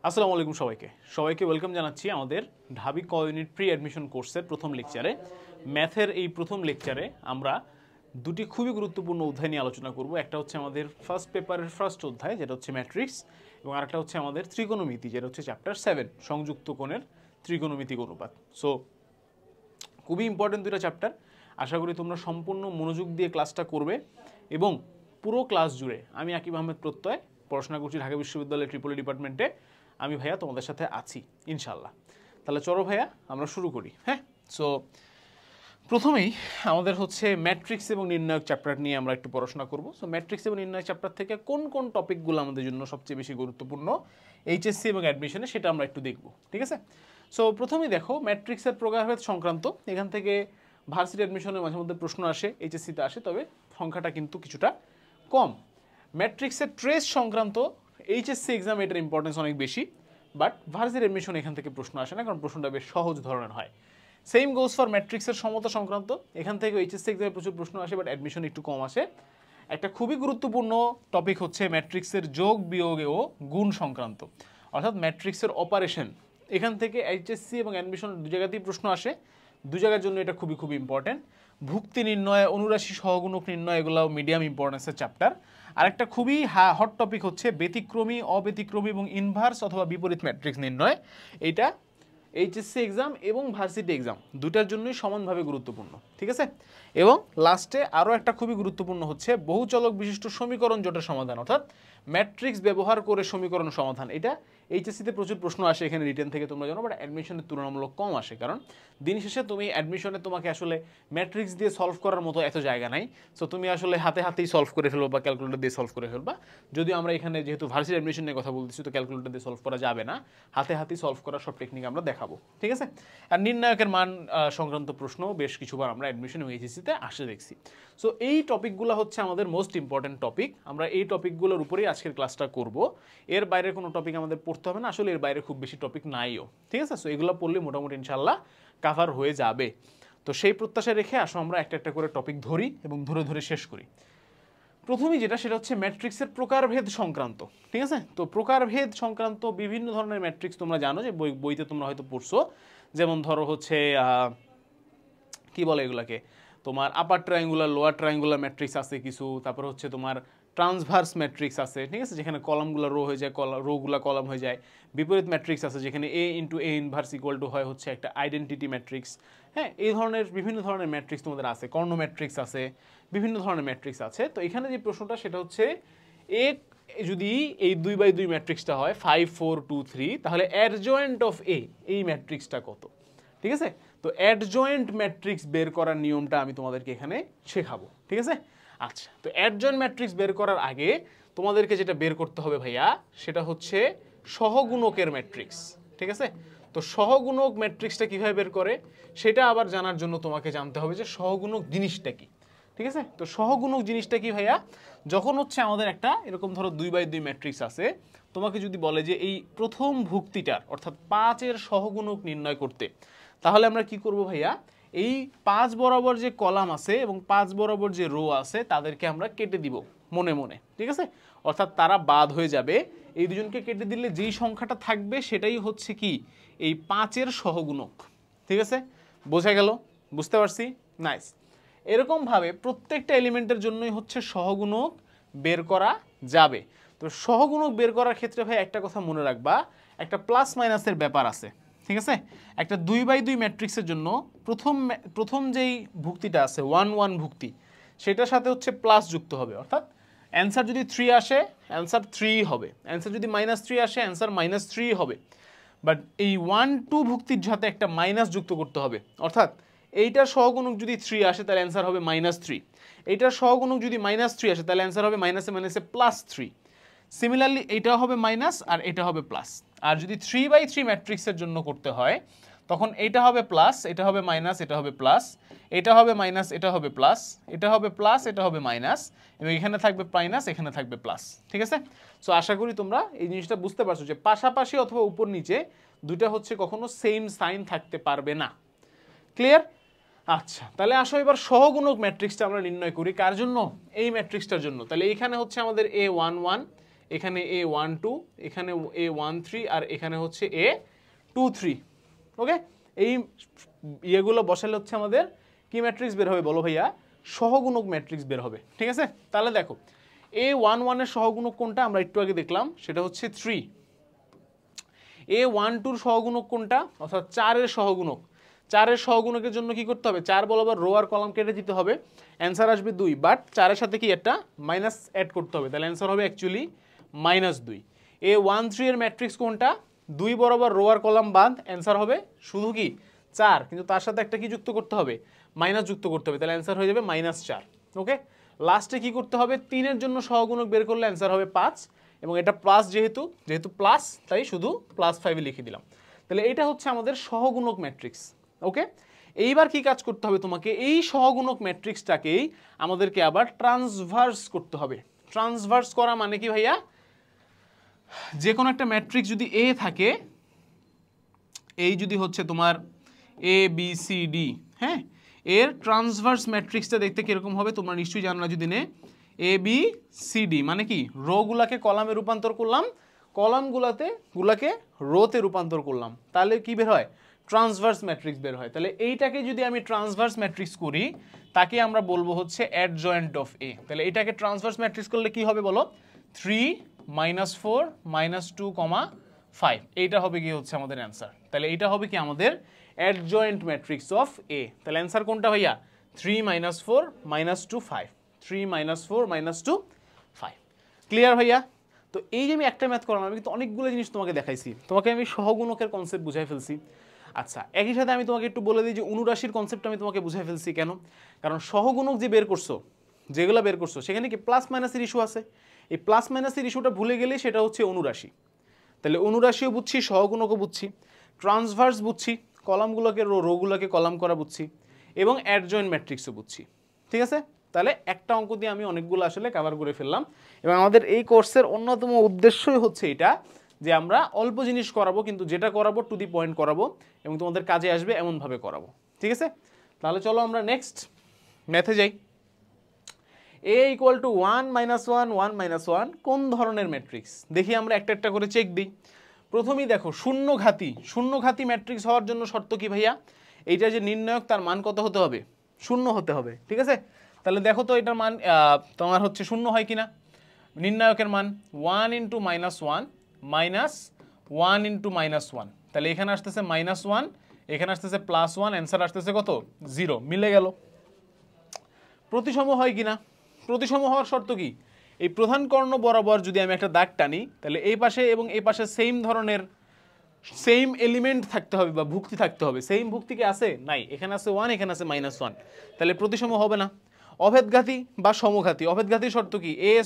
আসসালামু আলাইকুম সবাইকে ওয়েলকাম জানাচ্ছি আমাদের ঢাবি ক ইউনিট প্রি অ্যাডমিশন কোর্সের প্রথম লেকচারে। ম্যাথের এই প্রথম লেকচারে আমরা দুটি খুবই গুরুত্বপূর্ণ অধ্যায় নিয়ে আলোচনা করব। একটা হচ্ছে আমাদের ফার্স্ট পেপারের ফার্স্ট অধ্যায়, যেটা হচ্ছে ম্যাট্রিক্স, এবং আরেকটা হচ্ছে আমাদের ত্রিকোণমিতি, যেটা হচ্ছে চ্যাপ্টার 7 সংযুক্ত কোণের ত্রিকোণমিতিক অনুপাত। সো খুবই ইম্পর্টেন্ট দুটো চ্যাপ্টার। আশা করি তোমরা সম্পূর্ণ মনোযোগ দিয়ে ক্লাসটা করবে এবং পুরো ক্লাস জুড়ে আমি আকিব আহমেদ প্রত্যয় পড়াশোনা করছি ঢাকা বিশ্ববিদ্যালয়ের ট্রিপলি ডিপার্টমেন্টে। আমি ভাইয়া তোমাদের সাথে আছি ইনশাল্লাহ। তাহলে চলো ভাইয়া আমরা শুরু করি। হ্যাঁ, সো প্রথমেই আমাদের হচ্ছে ম্যাট্রিক্স এবং নির্ণায়ক চ্যাপ্টার নিয়ে আমরা একটু পড়াশোনা করব। সো ম্যাট্রিক্স এবং নির্ণায়ক চ্যাপ্টার থেকে কোন কোন টপিকগুলো আমাদের জন্য সবচেয়ে বেশি গুরুত্বপূর্ণ এইচএসসি এবং অ্যাডমিশনে, সেটা আমরা একটু দেখব। ঠিক আছে, সো প্রথমেই দেখো ম্যাট্রিক্সের প্রকারভেদ সংক্রান্ত। এখান থেকে ভার্সিটি অ্যাডমিশনের মাঝে মধ্যে প্রশ্ন আসে, এইচএসসিতে আসে, তবে সংখ্যাটা কিন্তু কিছুটা কম। ম্যাট্রিক্সের ট্রেস সংক্রান্ত এইচএসসি এক্সাম এটার ইম্পর্টেন্স অনেক বেশি, বাট ভার্সিটি অ্যাডমিশন এখান থেকে প্রশ্ন আসে না, কারণ প্রশ্নটা বেশ সহজ ধরনের হয়। সেম গোজ ফর ম্যাট্রিক্সের সমতা সংক্রান্ত। এখান থেকে এইচএসসি এক্সামে প্রচুর প্রশ্ন আসে, বাট অ্যাডমিশন একটু কম আসে। একটা খুবই গুরুত্বপূর্ণ টপিক হচ্ছে ম্যাট্রিক্সের যোগ বিয়োগ ও গুণ সংক্রান্ত, অর্থাৎ ম্যাট্রিক্সের অপারেশন। এখান থেকে এইচএসসি এবং অ্যাডমিশন দু জায়গাতেই প্রশ্ন আসে, দু জায়গার জন্য এটা খুবই খুবই ইম্পর্টেন্ট। ভুক্তি নির্ণয়, অনুরাশি সহগুণক নির্ণয়, এগুলো মিডিয়াম ইম্পর্টেন্সের চ্যাপ্টার। আর একটা খুবই হট টপিক হচ্ছে ব্যতিক্রমী, অব্যতিক্রমী এবং ইনভার্স অথবা বিপরীত ম্যাট্রিক্স নির্ণয়। এইটা এইচএসসি এক্সাম এবং ভার্সিটি এক্সাম দুটার জন্যই সমানভাবে গুরুত্বপূর্ণ। ঠিক আছে, এবং লাস্টে আরও একটা খুবই গুরুত্বপূর্ণ হচ্ছে বহুচলক বিশিষ্ট সমীকরণ জোটের সমাধান, অর্থাৎ ম্যাট্রিক্স ব্যবহার করে সমীকরণ সমাধান। এটা এইচএসসিতে প্রচুর প্রশ্ন আসে এখানে রিটেন থেকে, তোমরা জানো, বাট অ্যাডমিশনের তুলনামূলক কম আসে, কারণ দিন শেষে তুমি অ্যাডমিশনে তোমাকে আসলে ম্যাট্রিক্স দিয়ে সলভ করার মতো এত জায়গা নাই। সো তুমি আসলে হাতে হাতেই সলভ করে ফেলবো বা ক্যালকুলেটর দিয়ে সলভ করে ফেলবা। যদিও আমরা এখানে যেহেতু ভার্সিটি অ্যাডমিশন নিয়ে কথা বলতেছি, তো ক্যালকুলেটর দিয়ে সলভ করা যাবে না, হাতে হাতেই সলভ করার সব টেকনিক আমরা দেখাবো। ঠিক আছে, আর নির্ণায়কের মান সংক্রান্ত প্রশ্ন বেশ কিছুবার আমরা অ্যাডমিশন এবং এইচএসসিতে আসে দেখছি। সো এই টপিকগুলো হচ্ছে আমাদের মোস্ট ইম্পর্টেন্ট টপিক। আমরা এই টপিকগুলোর উপরেই আজকের ক্লাসটা করব। এর বাইরে কোনো টপিক আমাদের পড়তে হবে না, আসলে এর বাইরে খুব বেশি টপিক নাইও। ঠিক আছে, সো এগুলো পড়লে মোটামুটি ইনশাল্লাহ কাভার হয়ে যাবে। তো সেই প্রত্যাশা রেখে আসো আমরা একটা একটা করে টপিক ধরি এবং ধরে ধরে শেষ করি। প্রথমেই যেটা, সেটা হচ্ছে ম্যাট্রিক্সের প্রকারভেদ সংক্রান্ত। ঠিক আছে, তো প্রকারভেদ সংক্রান্ত বিভিন্ন ধরনের ম্যাট্রিক্স তোমরা জানো, যে বইতে তোমরা হয়তো পড়ছো। যেমন ধরো হচ্ছে কি বলে এগুলাকে, তোমার আপার ট্রায়াঙ্গুলার, লোয়ার ট্রায়াঙ্গুলার ম্যাট্রিক্স আছে কিছু, তারপর হচ্ছে তোমার ট্রান্সভার্স ম্যাট্রিক্স আছে। ঠিক আছে, যেখানে কলামগুলো রো হয়ে যায়, রোগুলো কলাম হয়ে যায়। বিপরীত ম্যাট্রিক্স আছে, যেখানে A into A inverse equal to হয় হচ্ছে একটা আইডেন্টিটি ম্যাট্রিক্স। হ্যাঁ, এই ধরনের বিভিন্ন ধরনের ম্যাট্রিক্স তোমাদের আছে, কর্ণ ম্যাট্রিক্স আছে, বিভিন্ন ধরনের ম্যাট্রিক্স আছে। তো এখানে যে প্রশ্নটা, সেটা হচ্ছে যদি এই 2/2 ম্যাট্রিক্সটা হয় 5 4 2 3, তাহলে অ্যাডজয়েন্ট অফ এ, এই ম্যাট্রিক্সটা কত? ঠিক আছে, তো অ্যাডজয়েন্ট ম্যাট্রিক্স বের করার নিয়মটা আমি তোমাদেরকে এখানে শেখাবো। ঠিক আছে, আচ্ছা, তো অ্যাডজয়েন্ট ম্যাট্রিক্স বের করার আগে তোমাদেরকে যেটা বের করতে হবে ভাইয়া, সেটা হচ্ছে সহগুণকের ম্যাট্রিক্স। ঠিক আছে, তো সহগুণক ম্যাট্রিক্সটা কিভাবে বের করে সেটা আবার জানার জন্য তোমাকে জানতে হবে যে সহগুণক জিনিসটা কি। ঠিক আছে, তো সহগুণক জিনিসটা কি ভাইয়া? যখন হচ্ছে আমাদের একটা এরকম ধরো 2/2 ম্যাট্রিক্স আছে, তোমাকে যদি বলে যে এই প্রথম ভুক্তিটার অর্থাৎ 5-এর সহগুণক নির্ণয় করতে, তাহলে আমরা কি করব ভাইয়া? এই 5 বরাবর যে কলাম আছে এবং 5 বরাবর যে রো আছে, তাদেরকে আমরা কেটে দিব মনে মনে। ঠিক আছে, অর্থাৎ তারা বাদ হয়ে যাবে। এই দুজনকে কেটে দিলে যেই সংখ্যাটা থাকবে সেটাই হচ্ছে কি এই 5-এর সহগুণক। ঠিক আছে, বোঝা গেল? বুঝতে পারছি? নাইস। এরকমভাবে প্রত্যেকটা এলিমেন্টের জন্যই হচ্ছে সহগুণক বের করা যাবে। তো সহগুণক বের করার ক্ষেত্রে ভাই একটা কথা মনে রাখবা, একটা প্লাস মাইনাসের ব্যাপার আছে। ঠিক আছে, একটা 2/2 ম্যাট্রিক্সের জন্য প্রথম যেই ভুক্তিটা আছে 1 1 ভুক্তি, সেটার সাথে হচ্ছে প্লাস যুক্ত হবে, অর্থাৎ অ্যান্সার যদি 3 আসে অ্যান্সার 3 হবে, অ্যান্সার যদি -3 আসে অ্যান্সার -3 হবে। বাট এই 1 2 ভুক্তির সাথে একটা মাইনাস যুক্ত করতে হবে, অর্থাৎ এইটার সহগুণক যদি 3 আসে তাহলে অ্যান্সার হবে -3, এইটার সহগুণক যদি -3 আসে তাহলে অ্যান্সার হবে মাইনাসে মাইনাসে +3। সিমিলারলি এইটা হবে মাইনাস আর এটা হবে প্লাস। আর যদি 3/3 ম্যাট্রিক্সের জন্য করতে হয়, তখন এটা হবে প্লাস, এটা হবে মাইনাস, এটা হবে প্লাস, এটা হবে মাইনাস, এটা হবে প্লাস, এটা হবে প্লাস, এটা হবে মাইনাস, এবং এখানে থাকবে মাইনাস, এখানে থাকবে প্লাস। ঠিক আছে, সো আশা করি তোমরা এই জিনিসটা বুঝতে পারছো যে পাশাপাশি অথবা উপর নিচে দুইটা হচ্ছে কখনো সেম সাইন থাকতে পারবে না। ক্লিয়ার? আচ্ছা, তাহলে আসো এবার সহগুণক ম্যাট্রিক্সটা আমরা নির্ণয় করি। কার জন্য? এই ম্যাট্রিক্সটার জন্য। তাহলে এখানে হচ্ছে আমাদের A11, এখানে A12, এখানে A13 আর এখানে হচ্ছে A23। ওকে, এই ইয়েগুলো বসালে হচ্ছে আমাদের কি ম্যাট্রিক্স বের হবে বলো ভাইয়া? সহগুণক ম্যাট্রিক্স বের হবে। ঠিক আছে, তাহলে দেখো A11 এর সহগুণক কোনটা আমরা একটু আগে দেখলাম, সেটা হচ্ছে 3। A12 এর সহগুণক কোনটা, অর্থাৎ 4 এর সহগুণক। 4 এর সহগুণকের জন্য কি করতে হবে? 4 বরাবর রো আর কলাম কেটে দিতে হবে, অ্যান্সার আসবে 2, বাট 4 এর সাথে কি একটা মাইনাস অ্যাড করতে হবে, তাহলে অ্যান্সার হবে অ্যাকচুয়ালি -2। A13 এর ম্যাট্রিক্স কোনটা? 2 বরাবর রো আর কলাম বাদ, অ্যান্সার হবে শুধু কি 4, কিন্তু তার সাথে একটা কি যুক্ত করতে হবে? মাইনাস যুক্ত করতে হবে, তাহলে অ্যান্সার হয়ে যাবে -4। ওকে, লাস্টে কি করতে হবে? 3 এর জন্য সহগুণক বের করলে অ্যান্সার হবে 5, এবং এটা প্লাস, যেহেতু প্লাস তাই শুধু +5 লিখে দিলাম। তাহলে এটা হচ্ছে আমাদের সহগুণক ম্যাট্রিক্স। ওকে, এইবার কি কাজ করতে হবে তোমাকে? এই সহগুণক ম্যাট্রিক্সটাকেই আমাদেরকে আবার ট্রান্সভার্স করতে হবে। ট্রান্সভার্স করা মানে কি ভাইয়া? যে কোনো একটা ম্যাট্রিক্স যদি এ থাকে, এই যদি হচ্ছে তোমার ABCD, হ্যাঁ, এর ট্রান্সভার্স ম্যাট্রিক্সটা দেখতে কিরকম হবে তোমরা নিশ্চয়ই জানো না। যদি নে ABCD মানে কি, রোগুলাকে কলামে রূপান্তর করলাম, কলামগুলাকে রোতে রূপান্তর করলাম, তাহলে কি বের হয়? ট্রান্সভার্স ম্যাট্রিক্স বের হয়। তাহলে এইটাকে যদি আমি ট্রান্সভার্স ম্যাট্রিক্স করি, তাকে আমরা বলবো হচ্ছে অ্যাডজয়েন্ট অফ A। তাহলে এটাকে ট্রান্সভার্স ম্যাট্রিক্স করলে কি হবে বলো? 3 -4 -2, 5, এইটা হবে কি হচ্ছে আমাদের অ্যান্সার। তাহলে এইটা হবে কি আমাদের অ্যাডজয়েন্ট ম্যাট্রিক্স অফ A। তাহলে অ্যান্সার কোনটা ভাইয়া? 3 -4 -2 5, 3 -4 -2 5। ক্লিয়ার ভাইয়া? তো এই যে আমি একটা ম্যাথ করলাম, আমি কিন্তু অনেকগুলো জিনিস তোমাকে দেখাইছি, তোমাকে আমি সহগুণকের কনসেপ্ট বুঝাই ফেলছি। আচ্ছা, একই সাথে আমি তোমাকে একটু বলে দিই যে অনুরাশির কনসেপ্ট আমি তোমাকে বুঝাই ফেলছি। কেন? কারণ সহগুণক যে বের করছো, যেগুলো বের করছো, সেখানে কি প্লাস মাইনাসের ইস্যু আছে। এই প্লাস মাইনাসের ইস্যুটা ভুলে গেলে সেটা হচ্ছে অনুরাশি। তাহলে অনুরাশিও বুঝছি, সহগুণকও বুঝছি, ট্রান্সভার্স বুঝছি, কলামগুলোকে রোগুলোকে কলাম করা বুঝছি, এবং অ্যাডজয়েন্ট ম্যাট্রিক্সও বুঝছি। ঠিক আছে, তাহলে একটা অঙ্ক দিয়ে আমি অনেকগুলো আসলে কভার করে ফেললাম। এবং আমাদের এই কোর্সের অন্যতম উদ্দেশ্যই হচ্ছে এটা, যে আমরা অল্প জিনিস করাবো, কিন্তু যেটা করাবো টু দি পয়েন্ট করাবো, এবং তোমাদের কাজে আসবে এমনভাবে করাবো। ঠিক আছে, তাহলে চলো আমরা নেক্সট ম্যাথে যাই। A = 1 -1 1 -1 কোন ধরনের ম্যাট্রিক্স? দেখি আমরা একটা একটা করে চেক দিই। প্রথমেই দেখো শূন্যঘাতী ম্যাট্রিক্স হওয়ার জন্য শর্ত কি ভাইয়া? এইটা যে নির্ণায়ক, তার মান কত হতে হবে? 0 হতে হবে। ঠিক আছে, তাহলে দেখো তো এটার মান তোমার হচ্ছে 0 হয় কিনা। নির্ণায়কের মান 1 × -1 -1 × -1, তাহলে এখানে আসতেছে -1, এখানে আসতেছে +1, অ্যান্সার আসতেছে কত? 0, মিলে গেল। প্রতিসম হয় কিনা? প্রতিসম হওয়ার শর্ত কি? এই প্রধান কর্ণ বরাবর যদি আমি একটা দাগ টানি, তাহলে এই পাশে এবং এই পাশে সেম ধরনের সেম এলিমেন্ট থাকতে হবে বা ভুক্তি থাকতে হবে। সেম ভুক্তি কি আছে? নাই, এখানে আছে 1, এখানে আছে -1, তাহলে প্রতিসম হবে না। অভেদঘাতী বা সমঘাতী, অভেদঘাতীর শর্ত কি? A²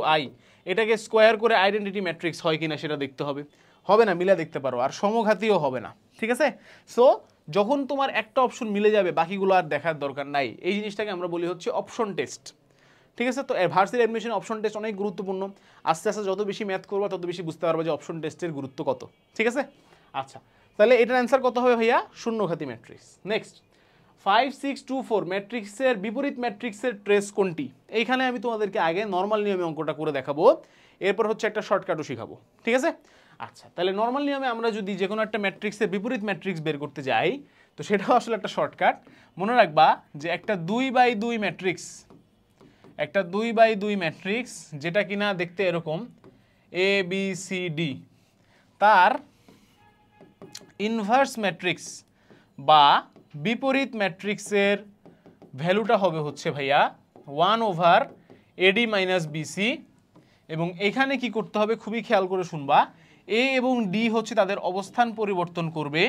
= I, এটাকে স্কোয়ার করে আইডেন্টিটি ম্যাট্রিক্স হয় কিনা সেটা দেখতে হবে। হবে না, মিলে দেখতে পারো। আর সমঘাতীও হবে না। ঠিক আছে, সো যখন তোমার একটা অপশন মিলে যাবে, বাকিগুলো আর দেখার দরকার নাই। এই জিনিসটাকে আমরা বলি হচ্ছে অপশন টেস্ট। ঠিক আছে, তো ভার্সিটি অ্যাডমিশন অপশন টেস্ট অনেক গুরুত্বপূর্ণ। আস্তে আস্তে যত বেশি ম্যাথ করবা, তত বেশি বুঝতে পারবে যে অপশন টেস্টের গুরুত্ব কত। ঠিক আছে, আচ্ছা, তাহলে এটার অ্যান্সার কত হবে ভাইয়া? শূন্যঘাতী ম্যাট্রিক্স। নেক্সট, 5 6 2 4 ম্যাট্রিক্সের বিপরীত ম্যাট্রিক্সের ট্রেস কোনটি? এইখানে আমি তোমাদেরকে আগে নর্মাল নিয়মে অঙ্কটা করে দেখাবো, এরপর হচ্ছে একটা শর্টকাটও শিখাবো। ঠিক আছে, আচ্ছা, তাহলে নর্মাল নিয়মে আমরা যদি যে কোনো একটা ম্যাট্রিক্সের বিপরীত ম্যাট্রিক্স বের করতে যাই, তো সেটাও আসলে একটা শর্টকাট। মনে রাখবা যে একটা 2/2 ম্যাট্রিক্স, একটা 2/2 ম্যাট্রিক্স যেটা কিনা দেখতে এরকম ABCD, তার ইনভার্স ম্যাট্রিক্স বা বিপরীত ম্যাট্রিক্সের ভ্যালুটা হবে হচ্ছে ভাইয়া 1/AD - BC। এবং এখানে কি করতে হবে খুবই খেয়াল করে শুনবা, A এবং D হচ্ছে তাদের অবস্থান পরিবর্তন করবে,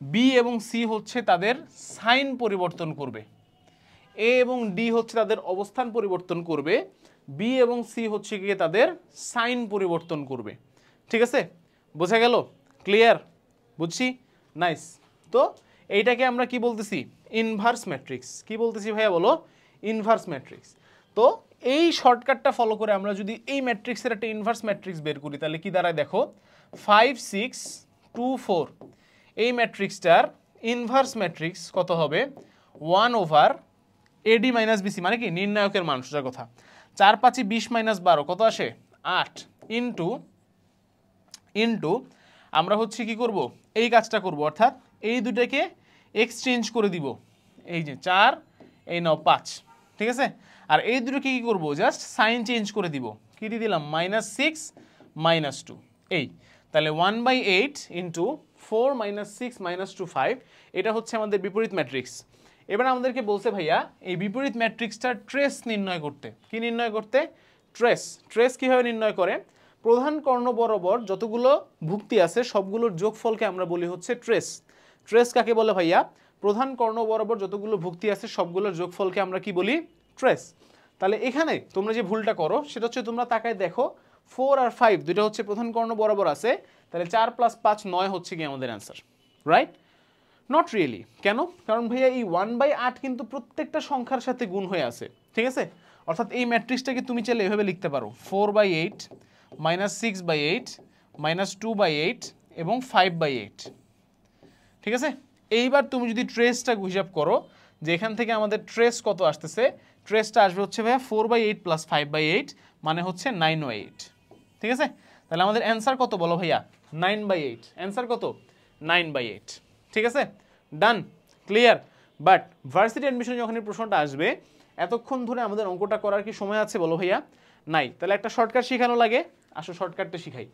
B এবং C হচ্ছে তাদের সাইন পরিবর্তন করবে। A এবং D হচ্ছে তাদের অবস্থান পরিবর্তন করবে, B এবং C হচ্ছে গিয়ে তাদের সাইন পরিবর্তন করবে। ঠিক আছে, বোঝা গেল? ক্লিয়ার? বুঝছি? নাইস। তো এইটাকে আমরা কি বলতেছি? Inverse matrix. কি বলতেছি ভাইয়া বলো? Inverse matrix. তো এই শর্টকাটটা ফলো করে আমরা যদি এই ম্যাট্রিক্সের একটা ইনভার্স ম্যাট্রিক্স বের করি, তাহলে কি দাঁড়ায় দেখো, 5 6 2 4 এই ম্যাট্রিক্সটার ইনভার্স ম্যাট্রিক্স কত হবে? 1/AD - BC, মানে কি নির্ণায়কের মান, সোজা কথা। 4 5 20 - 12 কত আসে? 8 ইন্টু ইন্টু আমরা হচ্ছে কি করব, এই কাজটা করব, অর্থাৎ এই দুটাকে এক্সচেঞ্জ করে দিব, এই যে 4 এই নাও 5, ঠিক আছে। আর এই দুটোকে কি করব, জাস্ট সাইন চেঞ্জ করে দিব, কি দিয়ে দিলাম -6 -2, এই তাহলে 1/8 ইন্টু 4 - 6 - 2 5, এটা হচ্ছে আমাদের বিপরীত ম্যাট্রিক্স। এবার আমাদেরকে বলছে ভাইয়া এই বিপরীত ম্যাট্রিক্সটার ট্রেস নির্ণয় করতে। কি নির্ণয় করতে? ট্রেস। ট্রেস কীভাবে নির্ণয় করে? প্রধান কর্ণ বরাবর যতগুলো ভুক্তি আছে সবগুলোর যোগফলকে আমরা বলি হচ্ছে ট্রেস। ট্রেস কাকে বলে ভাইয়া? প্রধান কর্ণ বরাবর যতগুলো ভুক্তি আছে সবগুলোর যোগফলকে আমরা কি বলি? ট্রেস। তাহলে এখানে তোমরা যে ভুলটা করো সেটা হচ্ছে তোমরা তাকায় দেখো 4 আর 5 দুটো হচ্ছে প্রধান কর্ণ বরাবর আছে, তাহলে 4 + 5 9 হচ্ছে কি আমাদের অ্যান্সার, রাইট? Not really. কেন? কারণ ভাইয়া এই 1/8 কিন্তু প্রত্যেকটা সংখ্যার সাথে গুণ হয়ে আছে, ঠিক আছে। অর্থাৎ এই ম্যাট্রিক্সটাকে তুমি চাইলে এভাবে লিখতে পারো 4/8 -6/8 -2/8 এবং 5/8, ঠিক আছে। এইবার তুমি যদি ট্রেসটা হিসাব করো যে এখান থেকে আমাদের ট্রেস কত আসতেছে, ট্রেসটা আসবে হচ্ছে ভাইয়া 4/8 + 5/8 মানে হচ্ছে 9/8, ঠিক আছে। তাহলে আমাদের অ্যান্সার কত বলো ভাইয়া? 9/8। অ্যান্সার কত? 9/8, ঠিক আছে। ডান, ক্লিয়ার। বাট ভার্সিটি অ্যাডমিশন যখন এই প্রশ্নটা আসবে এতক্ষণ ধরে আমাদের অঙ্কটা করার কি সময় আছে বলো ভাইয়া? নাই। তাহলে একটা শর্টকাট শেখানো লাগে, আসো শর্টকাটটা শিখাই।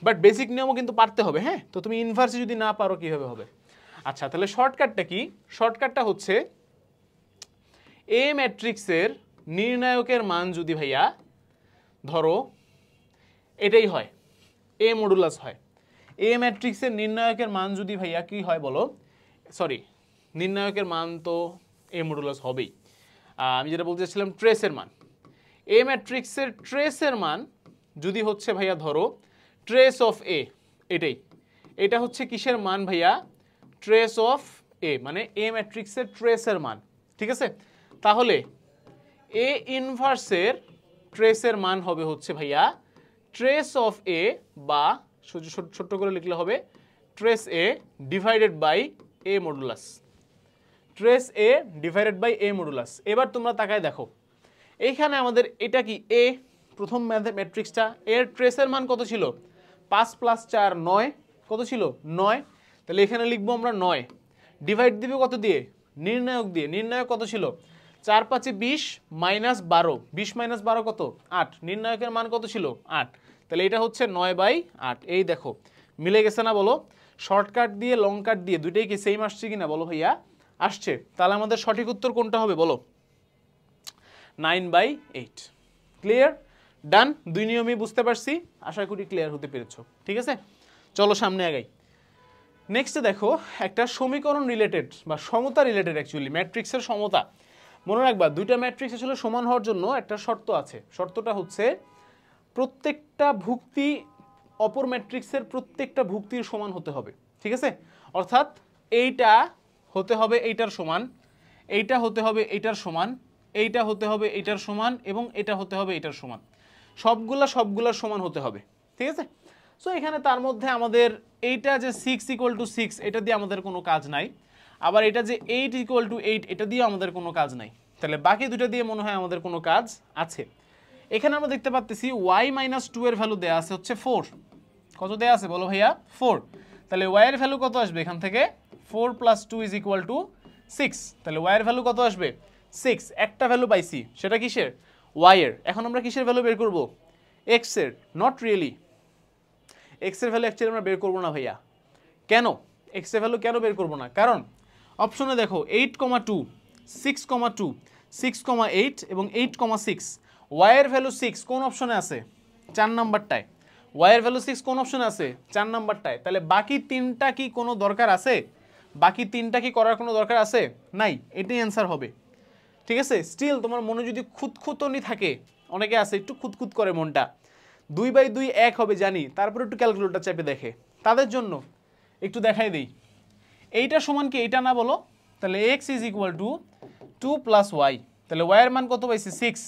বাট বেসিক নিয়মও কিন্তু পারতে হবে, হ্যাঁ। তো তুমি ইনভার্সে যদি না পারো কীভাবে হবে? আচ্ছা তাহলে শর্টকাটটা কি? শর্টকাটটা হচ্ছে এ ম্যাট্রিক্সের নির্ণায়কের মান যদি ভাইয়া ধরো এটাই হয়, এ মডুলাস হয়। এ ম্যাট্রিক্সের নির্ণায়কের মান যদি ভাইয়া কি হয় বলো? সরি, নির্ণায়কের মান তো এ মডুলাস হবেই। আমি যেটা বলতে চাচ্ছিলাম ট্রেসের মান। এ ম্যাট্রিক্সের ট্রেসের মান যদি হচ্ছে ভাইয়া ধরো ট্রেস অফ এ, এটাই, এটা হচ্ছে কিসের মান ভাইয়া? ট্রেস অফ এ, মানে এ ম্যাট্রিক্সের ট্রেসের মান, ঠিক আছে। তাহলে এ ইনভার্সের ট্রেসের মান হবে হচ্ছে ভাইয়া ট্রেস অফ এ, বা ছোট্ট করে লিখলে হবে trace A divided by A modulus. Trace A divided by A modulus. এবার তোমরা তাকায় দেখো এইখানে আমাদের এটা কি এ, প্রথম ম্যাট্রিক্সটা, এর ট্রেসের মান কত ছিল? 5 + 4 9, কত ছিল? 9। তাহলে এখানে লিখবো আমরা 9, ডিভাইড দিবে কত দিয়ে? নির্ণায়ক দিয়ে। নির্ণায়ক কত ছিল? 4 × 5 = 20 -12, 20 - 12 কত? 8। নির্ণায়কের মান কত ছিল? 8। তাহলে এটা হচ্ছে 9/8। এই দেখো মিলে গেছে না বলো? শর্টকাট দিয়ে লং কাট দিয়ে দুইটাই কি সেম আসছে কিনা বলো ভাইয়া? আসছে। তাহলে আমাদের সঠিক উত্তর কোনটা হবে বলো? 9/8। ক্লিয়ার? ডান। দুই নিয়মই বুঝতে পারছি, আশা করি ক্লিয়ার হতে পেরেছো, ঠিক আছে। চলো সামনে আগাই। নেক্সটে দেখো একটা সমীকরণ রিলেটেড বা সমতা রিলেটেড, অ্যাকচুয়ালি ম্যাট্রিক্সের সমতা। মনে রাখবা দুইটা ম্যাট্রিক্স আসলে সমান হওয়ার জন্য একটা শর্ত আছে। শর্তটা হচ্ছে প্রত্যেকটা ভুক্তি অপর ম্যাট্রিক্সের প্রত্যেকটা ভুক্তির সমান হতে হবে, ঠিক আছে। অর্থাৎ এইটা হতে হবে এইটার সমান, এইটা হতে হবে এইটার সমান, এইটা হতে হবে এইটার সমান, এবং এটা হতে হবে এইটার সমান। সবগুলার সমান হতে হবে, ঠিক আছে। সো এখানে তার মধ্যে আমাদের এইটা যে 6 = 6 এটা দিয়ে আমাদের কোনো কাজ নাই, আবার এটা যে 8 = 8 এটা দিয়ে আমাদের কোনো কাজ নাই। তাহলে বাকি দুটো দিয়ে মনে হয় আমাদের কোনো কাজ আছে। এখানে আমরা দেখতে পাচ্ছি y - 2 এর ভ্যালু দেয়া আছে হচ্ছে 4। কত দেয়া আছে বলো ভাইয়া? 4। তাহলে y এর ভ্যালু কত আসবে এখান থেকে? 4 + 2 = 6। তাহলে y এর ভ্যালু কত আসবে? 6। একটা ভ্যালু পাইছি, সেটা কিসের? y এর। এখন আমরা কিসের ভ্যালু বের করব? x এর। নট রিয়েলি, x এর ভ্যালু অ্যাকচুয়ালি আমরা বের করব না ভাইয়া। কেন x এর ভ্যালু কেন বের করব না? কারণ অপশনে দেখো 8,2 6,2 6,8 এবং 8,6। y এর ভ্যালু 6 কোন অপশনে আছে? 4 নাম্বারটায়। y এর ভ্যালু 6 কোন অপশনে আছে? 4 নাম্বারটায়। তাহলে বাকি তিনটা কি কোনো দরকার আছে? বাকি তিনটা কি করার কোনো দরকার আছে? নাই। এটাই অ্যান্সার হবে, ঠিক আছে। স্টিল তোমার মনে যদি খুঁতখুঁতনি থাকে, অনেকে আছে একটু খুঁতখুত করে মনটা, 2/2 1 হবে জানি, তারপর একটু ক্যালকুলেটর চেপে দেখে, তাদের জন্য একটু দেখাই দিই। এইটা সমান কি এইটা না বলো? তাহলে x = 2 + y। তাহলে y এর মান কত পাইছি? 6।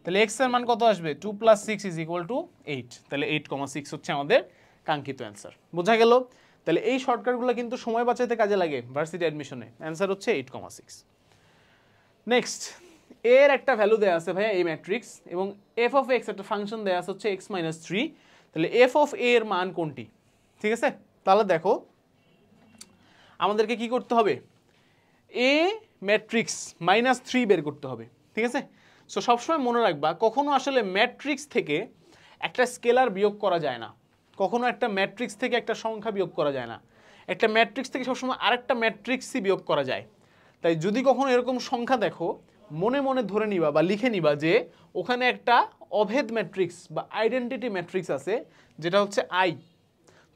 তাহলে x এর মান কত আসবে? 2 + 6 = 8। তাহলে 8,6 হচ্ছে আমাদের কাঙ্ক্ষিত অ্যান্সার। বোঝা গেল? তাহলে এই শর্টকাটগুলো কিন্তু সময় বাঁচাতে কাজে লাগে ভার্সিটি অ্যাডমিশনে। অ্যান্সার হচ্ছে 8,6। নেক্সট, এর একটা ভ্যালু দেওয়া আছে ভাইয়া এই ম্যাট্রিক্স, এবং এফ অফ এক্স একটা ফাংশন দেওয়া আছে হচ্ছে এক্স মাইনাস থ্রি। তাহলে এফ অফ এ এর মান কোনটি? ঠিক আছে, তাহলে দেখো আমাদেরকে কি করতে হবে, এ ম্যাট্রিক্স মাইনাস থ্রি বের করতে হবে। ঠিক আছে, সো সবসময় মনে রাখবা কখনো আসলে ম্যাট্রিক্স থেকে একটা স্কেলার বিয়োগ করা যায় না, কখনো একটা ম্যাট্রিক্স থেকে একটা সংখ্যা বিয়োগ করা যায় না, একটা ম্যাট্রিক্স থেকে সবসময় আরেকটা ম্যাট্রিক্সই বিয়োগ করা যায়। তাই যদি কখনো এরকম সংখ্যা দেখো, মনে মনে ধরে নিবা বা লিখে নিবা যে ওখানে একটা অভেদ ম্যাট্রিক্স বা আইডেন্টিটি ম্যাট্রিক্স আছে, যেটা হচ্ছে আই।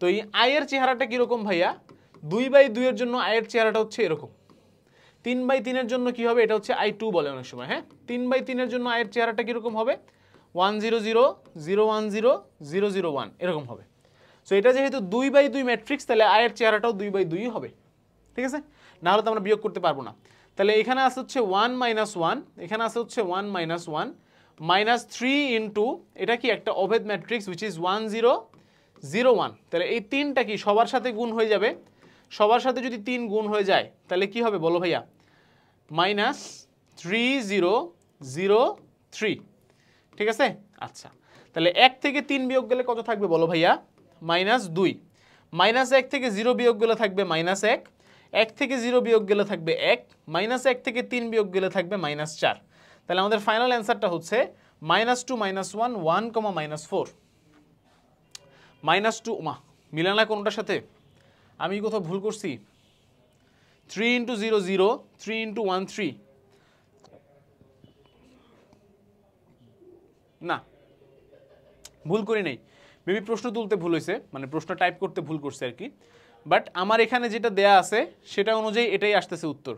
তো এই আয়ের চেহারাটা কীরকম ভাইয়া, 2/2 এর জন্য আয়ের চেহারাটা হচ্ছে এরকম, 3/3 এর জন্য কি হবে, এটা হচ্ছে I2 বলে অনেক সময়। হ্যাঁ, 3/3 এর জন্য আয়ের চেহারাটা কীরকম হবে, 1 0 0 0 1 0 0 0 1 এরকম হবে। সো এটা যেহেতু 2/2 ম্যাট্রিক্স, তাহলে আয়ের চেহারাটাও 2/2 হবে। ঠিক আছে, না হলে তো আমরা বিয়োগ করতে পারবো না। তাহলে এখানে আসে হচ্ছে 1 - 1, এখানে আসে হচ্ছে 1 - 1 -3 ইন্টু এটা কি একটা অভেদ ম্যাট্রিক্স উইচ ইজ 1 0 0 1। তাহলে এই তিনটা কি সবার সাথে গুণ হয়ে যাবে, সবার সাথে যদি 3 গুণ হয়ে যায় তাহলে কি হবে বলো ভাইয়া, -3 0 0 3। ঠিক আছে, আচ্ছা তাহলে 1 থেকে 3 বিয়োগ গেলে কত থাকবে বলো ভাইয়া, -2। -1 থেকে 0 বিয়োগ গেলে থাকবে -1, 1 থেকে 0 বিয়োগ গেলে থাকবে 1, -1 থেকে 3 বিয়োগ গেলে থাকবে -4। তাহলে আমাদের ফাইনাল অ্যান্সারটা হচ্ছে -2 -1 1, -4। -2 মা মিলে না কোনটার সাথে, আমি কোথাও ভুল করছি, 3 × 0 0, 3 × 1 3, না ভুল করি নাই, মেবি প্রশ্ন তুলতে ভুল হয়েছে, মানে প্রশ্ন টাইপ করতে ভুল করছে আর কি। বাট আমার এখানে যেটা দেয়া আছে সেটা অনুযায়ী এটাই আসতেছে উত্তর,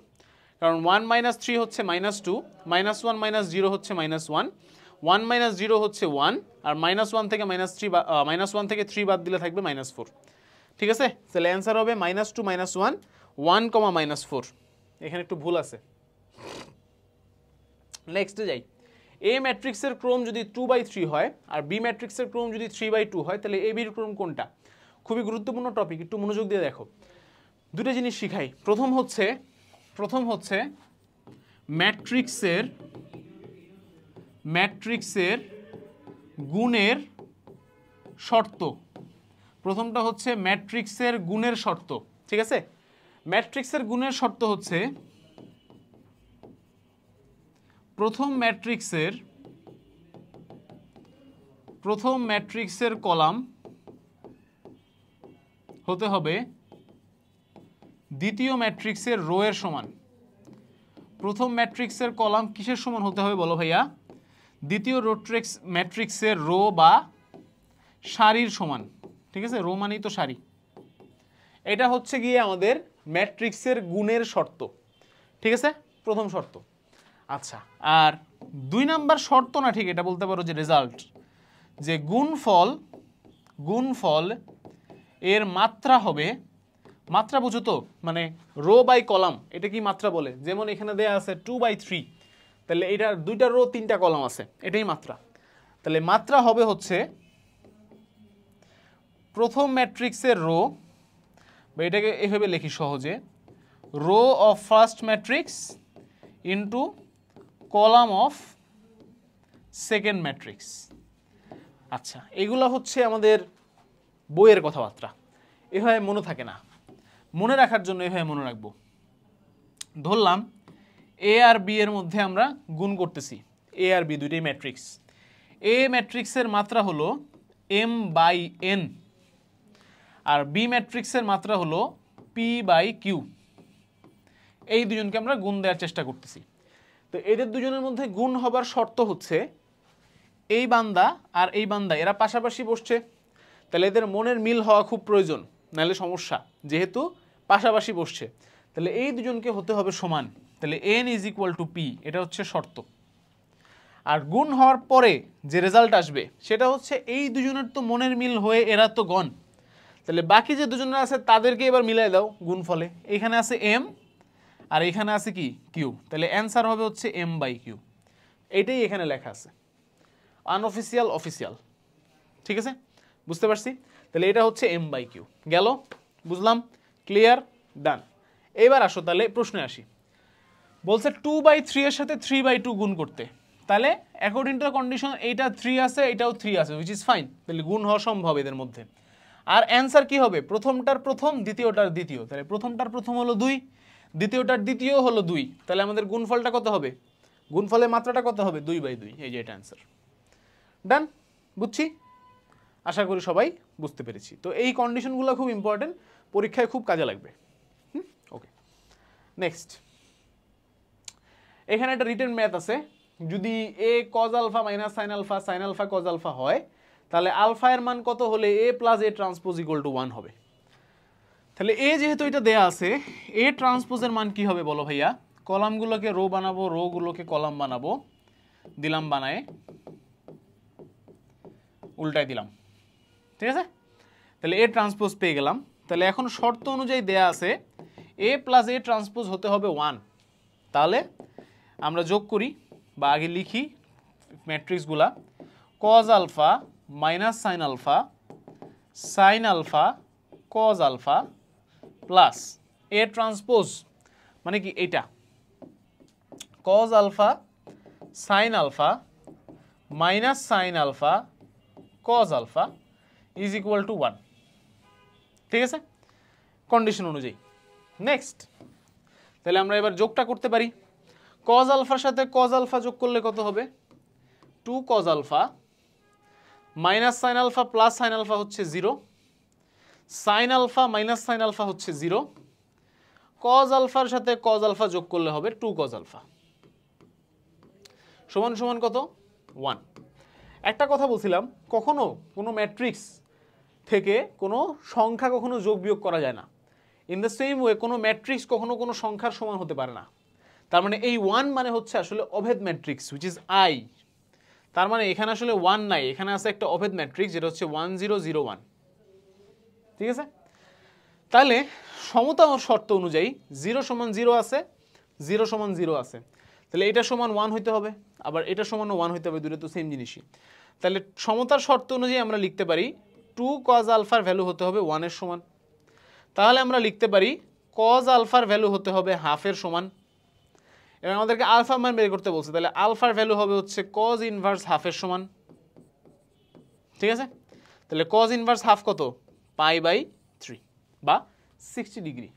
কারণ 1 - 3 হচ্ছে -2, -1 - 0 হচ্ছে -1, 1 - 0 হচ্ছে 1, আর -1 থেকে -1 থেকে 3 বাদ দিলে থাকবে -4। ঠিক আছে, তাহলে অ্যান্সার হবে -2 -1 1, -4। এখানে একটু ভুল আছে। নেক্সটে যাই, এ ম্যাট্রিক্সের ক্রম যদি 2/3 হয় আর বি ম্যাট্রিক্সের ক্রম যদি 3/2 হয়, তাহলে এ বির ক্রম কোনটা? খুবই গুরুত্বপূর্ণ টপিক, একটু মনোযোগ দিয়ে দেখো। দুটো জিনিস শিখাই। প্রথম হচ্ছে ম্যাট্রিক্সের গুণের শর্ত। প্রথমটা হচ্ছে ম্যাট্রিক্সের গুণের শর্ত। ঠিক আছে, ম্যাট্রিক্সের গুণের শর্ত হচ্ছে প্রথম ম্যাট্রিক্সের কলাম হতে হবে দ্বিতীয় ম্যাট্রিক্সের রো এর সমান। প্রথম ম্যাট্রিক্সের কলাম কিসের সমান হতে হবে বলো ভাইয়া, দ্বিতীয় ম্যাট্রিক্সের রো বা সারির সমান। ঠিক আছে, রো মানেই তো সারি। এটা হচ্ছে গিয়ে আমাদের ম্যাট্রিক্সের গুণের শর্ত। ঠিক আছে, প্রথম শর্ত। আচ্ছা, আর 2 নাম্বার শর্ত না, ঠিক এটা বলতে পারো যে রেজাল্ট, যে গুণফল এর মাত্রা হবে, মাত্রা বুঝো তো, মানে রো বাই কলাম, এটা কি মাত্রা বলে, যেমন এখানে দেয়া আছে 2/3, তাহলে এটা 2টা রো 3টা কলাম আছে, এটাই মাত্রা। তাহলে মাত্রা হবে হচ্ছে প্রথম ম্যাট্রিক্সের রো, বা এটাকে এভাবে লিখি সহজে, row of first matrix into column of second matrix. আচ্ছা, এগুলো হচ্ছে আমাদের বইয়ের কথাবার্তা, এভাবে মনে থাকে না, মনে রাখার জন্য এভাবে মনে রাখবো। ধরলাম এ আর বি এর মধ্যে আমরা গুণ করতেছি, এ আর বি দুইটাই ম্যাট্রিক্স। এ ম্যাট্রিক্সের মাত্রা হলো m/n, আর বি ম্যাট্রিক্সের মাত্রা হলো p/q। এই দুজনকে আমরা গুণ দেওয়ার চেষ্টা করতেছি। তো এদের দুজনের মধ্যে গুণ হবার শর্ত হচ্ছে এই বান্দা আর এই বান্দা এরা পাশাপাশি বসছে, তাহলে এদের মনের মিল হওয়া খুব প্রয়োজন, নাহলে সমস্যা, যেহেতু পাশাপাশি বসছে। তাহলে এই দুজনকে হতে হবে সমান, তাহলে n = p, এটা হচ্ছে শর্ত। আর গুণ হওয়ার পরে যে রেজাল্ট আসবে সেটা হচ্ছে এই দুজনের তো মনের মিল হয়ে এরা তো গণ, তাহলে বাকি যে দুজনের আছে তাদেরকে এবার মিলাই দাও গুণফলে। এখানে আছে m আর এখানে আছে কি q, তাহলে অ্যান্সার হবে হচ্ছে m/q। এটাই এখানে লেখা আছে, আনঅফিসিয়াল অফিসিয়াল। ঠিক আছে, বুঝতে পারছি। তাহলে এটা হচ্ছে m/q। গেল, বুঝলাম, ক্লিয়ার, ডান। এবার আসো তাহলে প্রশ্নে আসি। বলছে 2/3 এর সাথে 3/2 গুণ করতে, তাহলে অ্যাকর্ডিং টু দ্য কন্ডিশন এইটা 3 আছে, এটাও 3 আছে, হুইচ ইজ ফাইন, তাহলে গুণ হওয়া সম্ভব এদের মধ্যে। আর অ্যান্সার কি হবে, প্রথমটার প্রথম দ্বিতীয়টার দ্বিতীয়, তাহলে প্রথমটার প্রথম হলো 2, দ্বিতীয়টার দ্বিতীয় হলো 2, তাহলে আমাদের গুণফলটা কত হবে, গুণফলের মাত্রাটা কত হবে 2/2, এই যে এটা অ্যান্সার। ডান, বুঝছি, আশা করি সবাই বুঝতে পেরেছি। তো এই কন্ডিশনগুলো খুব ইম্পর্টেন্ট, পরীক্ষায় খুব কাজে লাগবে। ওকে, নেক্সট এখানে একটা রিটেন ম্যাথ আছে, যদি a cos alpha minus sine alpha sine alpha cos alpha হয়, তাহলে আলফা এর মান কত হলে a plus a transpose equal to 1 হবে। তাহলে a যেহেতু এটা দেয়া আছে, a ট্রান্সপোজের মান কি হবে বলো ভাইয়া, কলামগুলোকে রো বানাবো, রো গুলোকে কলাম বানাবো, দিলাম বানায়, উল্টাই দিলাম, ঠিক আছে। তাহলে a ট্রান্সপোজ পেয়ে গেলাম। তাহলে এখন শর্ত অনুযায়ী দেয়া আছে a প্লাস a ট্রান্সপোজ হতে হবে 1, তাহলে আমরা যোগ করি বা আগে লিখি ম্যাট্রিক্সগুলা, cos alpha minus sine alpha sine alpha cos alpha plus a transpose মানে কি এইটা, cos alpha sine alpha minus sine alpha cos alpha is equal to 1, ঠিক আছে, কন্ডিশন অনুযায়ী। নেক্সট, তাহলে আমরা এবার যোগটা করতে পারি, cos আলফার সাথে cos আলফা যোগ করলে কত হবে, 2 cos alpha minus sine alpha plus sine alpha হচ্ছে 0, sine alpha minus sine alpha হচ্ছে 0, cos আলফার সাথে cos আলফা যোগ করলে হবে 2 cos আলফা সমান সমান কত 1। একটা কথা বলছিলাম, কখনো কোনো ম্যাট্রিক্স থেকে কোনো সংখ্যা কখনো যোগ বিয়োগ করা যায় না। ইন দ্য সেম ওয়ে কোনো ম্যাট্রিক্স কখনো কোনো সংখ্যার সমান হতে পারে না। তার মানে এই 1 মানে হচ্ছে আসলে অভেদ ম্যাট্রিক্স, হুইচ ইজ আই। তার মানে এখানে আসলে 1 নাই, এখানে আছে একটা অভেদ ম্যাট্রিক্স যেটা হচ্ছে 1 0 0 1, ঠিক আছে। তাহলে সমতা শর্ত অনুযায়ী 0 সমান 0 আছে, 0 সমান 0 আছে, তাহলে এটা সমান 1 হইতে হবে, আবার এটা সমান 1 হইতে হবে, দুটো তো সেম জিনিসই। তাহলে সমতার শর্ত অনুযায়ী আমরা লিখতে পারি 2 cos আলফার ভ্যালু হতে হবে 1 এর সমান, তাহলে আমরা লিখতে পারি cos আলফার ভ্যালু হতে হবে হাফ এর সমান। এবার আমাদেরকে আলফা মান বের করতে বলছে, তাহলে আলফার ভ্যালু হবে হচ্ছে cos ইনভার্স হাফের সমান, ঠিক আছে। তাহলে cos ইনভার্স হাফ কত, π/3 বা 60 ডিগ্রি,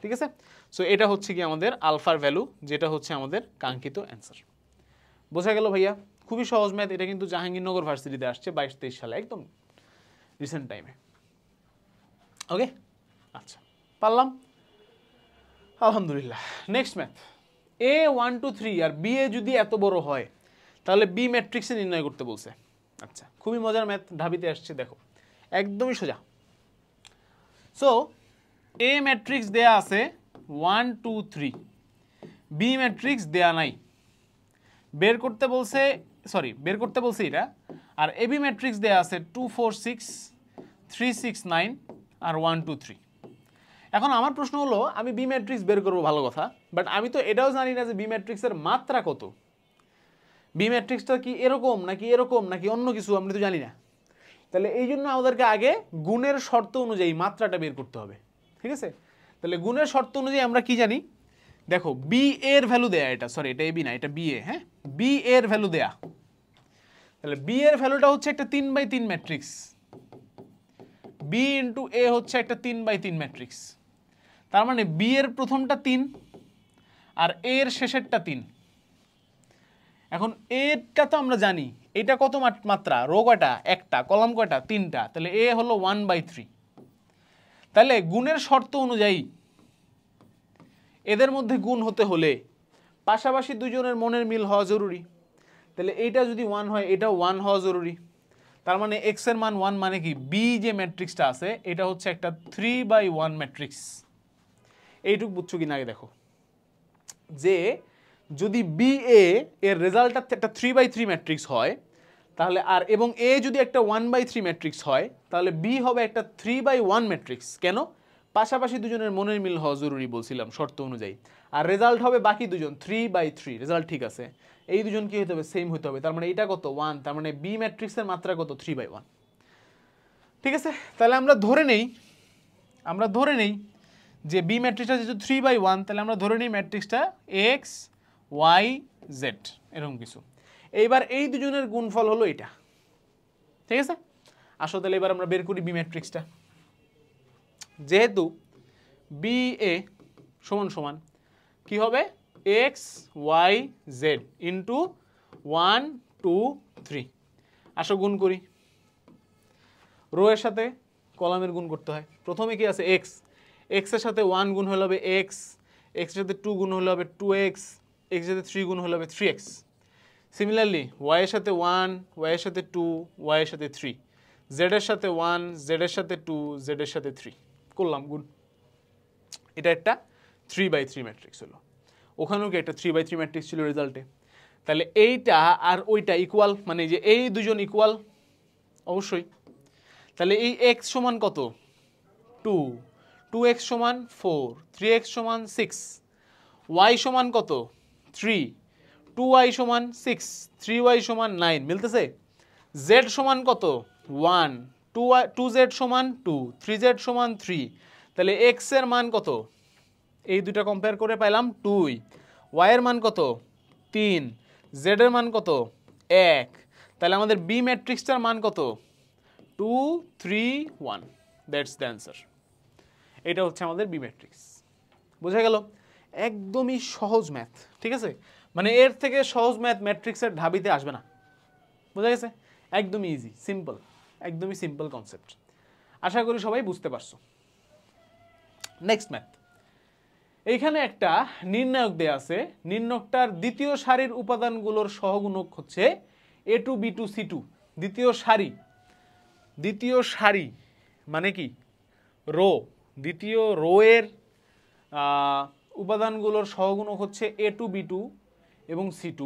ঠিক আছে। সো এটা হচ্ছে কি আমাদের আলফার ভ্যালু, যেটা হচ্ছে আমাদের কাঙ্ক্ষিত অ্যান্সার। বোঝা গেল ভাইয়া, খুবই সহজ ম্যাথ, এটা কিন্তু জাহাঙ্গীরনগর ভার্সিটিতে আসছে 22-23 সালে, একদম রিসেন্ট টাইমে। ওকে, আচ্ছা পারলাম, আলহামদুলিল্লাহ। নেক্সট ম্যাথ, A1 2 3 আর B এ যদি এত বড় হয় তাহলে B ম্যাট্রিক্সে নির্ণয় করতে বলছে। আচ্ছা, খুবই মজার ম্যাথ, ঢাবিতে আসছে, দেখো একদমই সোজা। সো A ম্যাট্রিক্স দেয়া আছে 1 2 3, B ম্যাট্রিক্স দেয়া নাই, বের করতে বলছে এটা। আর AB ম্যাট্রিক্স দেয়া আছে 2 4 6 3 6 9 আর 1 2 3। এখন আমার প্রশ্ন হলো, আমি বি ম্যাট্রিক্স বের করবো, ভালো কথা, বাট আমি তো এটাও জানি না যে বি ম্যাট্রিক্সের মাত্রা কত, বি ম্যাট্রিক্সটা কি এরকম নাকি অন্য কিছু, আমরা তো জানি না। তাহলে এই জন্য আমাদেরকে আগে গুণের শর্ত অনুযায়ী মাত্রাটা বের করতে হবে, ঠিক আছে। তাহলে গুণের শর্ত অনুযায়ী আমরা কি জানি, দেখো বি এর ভ্যালু দেয়া, এটা সরি এটা এবি না, এটা বি এ, হ্যাঁ বি এর ভ্যালু দেয়া। তাহলে বি এর ভ্যালুটা হচ্ছে একটা 3/3 ম্যাট্রিক্স, বি ইন্টু এ হচ্ছে একটা 3/3 ম্যাট্রিক্স। তার মানে বি এর প্রথমটা 3 আর এ এর শেষেরটা 3। এখন এটা তো আমরা জানি, এটা কত মাত্রা, রো কয়টা, একটা, কলাম কয়টা, 3টা, তাহলে এ হলো 1/3। তাহলে গুণের শর্ত অনুযায়ী এদের মধ্যে গুণ হতে হলে পাশাপাশি দুজনের মনের মিল হওয়া জরুরি। তাহলে এইটা যদি 1 হয়, এটাও 1 হওয়া জরুরি। তার মানে এক্স এর মান 1, মানে কি বি যে ম্যাট্রিক্সটা আছে এটা হচ্ছে একটা 3/1 ম্যাট্রিক্স। এইটুকু বুঝছো কিনা আগে দেখো, যে যদি বি এ এর রেজাল্টটা একটা 3/3 ম্যাট্রিক্স হয়, তাহলে আর এবং এ যদি একটা 1/3 ম্যাট্রিক্স হয়, তাহলে বি হবে একটা 3/1 ম্যাট্রিক্স। কেন, পাশাপাশি দুজনের মনের মিল হওয়া জরুরি বলছিলাম শর্ত অনুযায়ী। আর রেজাল্ট হবে বাকি দুজন 3/3, রেজাল্ট ঠিক আছে, এই দুজন কি হতে হবে, সেম হতে হবে। তার মানে এটা কত 1, তার মানে বি ম্যাট্রিক্সের মাত্রা কত 3/1, ঠিক আছে। তাহলে আমরা ধরে নেই যে বি ম্যাট্রিক্সটা যেহেতু 3/1, তাহলে আমরা ধরে নিই ম্যাট্রিক্সটা এক্স ওয়াই জেড এরকম কিছু। এইবার এই দুজনের গুণফল হলো এটা, ঠিক আছে? আসো তাহলে এবার আমরা বের করি বি ম্যাট্রিক্সটা। যেহেতু বি এ সমান সমান কি হবে, এক্স ওয়াই জেড ইন্টু 1 2 3। আসো গুণ করি, রো এর সাথে কলামের গুণ করতে হয়। প্রথমে কি আছে এক্স, এক্স এর সাথে 1 গুণ হলে হবে এক্স, এক্স এর সাথে 2 গুণ হলে হবে 2x, এক্স এর সাথে 3 গুণ হলে হবে 3x। সিমিলারলি ওয়াই এর সাথে 1, ওয়াই এর সাথে 2, ওয়াই এর সাথে 3, জেড এর সাথে 1, জেড এর সাথে 2, জেড এর সাথে 3 করলাম গুণ। এটা একটা 3/3 ম্যাট্রিক্স হলো। ওখানেও কি একটা 3/3 ম্যাট্রিক্স ছিল রেজাল্টে। তাহলে এইটা আর ওইটা ইকুয়াল, মানে যে এই দুজন ইকুয়াল অবশ্যই। তাহলে এই x সমান কত 2, 2x সমান 4, 3x সমান 6, y সমান কত 3, 2y সমান 6, 3y সমান 9 মিলতেছে। z সমান কত 1, 2z সমান 2, 3z সমান 3। তাহলে x এর মান কত, এই দুটা কম্পেয়ার করে পাইলাম 2, y এর মান কত 3, z এর মান কত 1। তাহলে আমাদের বি ম্যাট্রিক্সটার মান কত 2 3 1। That's the answer. এটা হচ্ছে আমাদের বি ম্যাট্রিক্স। বোঝা গেল? একদমই সহজ ম্যাথ, ঠিক আছে? মানে এর থেকে সহজ ম্যাথ ম্যাট্রিক্সের ঢাবিতে আসবে না। বোঝা গেছে? একদমই ইজি, সিম্পল, একদমই সিম্পল কনসেপ্ট। আশা করি সবাই বুঝতে পারছো। Next math. এইখানে একটা নির্ণায়ক দেয়া আছে। নির্ণায়কটার দ্বিতীয় সারির উপাদানগুলোর সহগুণক হচ্ছে a2 b2 c2। দ্বিতীয় সারি মানে কি রো, দ্বিতীয় রো এর উপাদানগুলোর সহগুণক হচ্ছে a2 b2 এবং c2।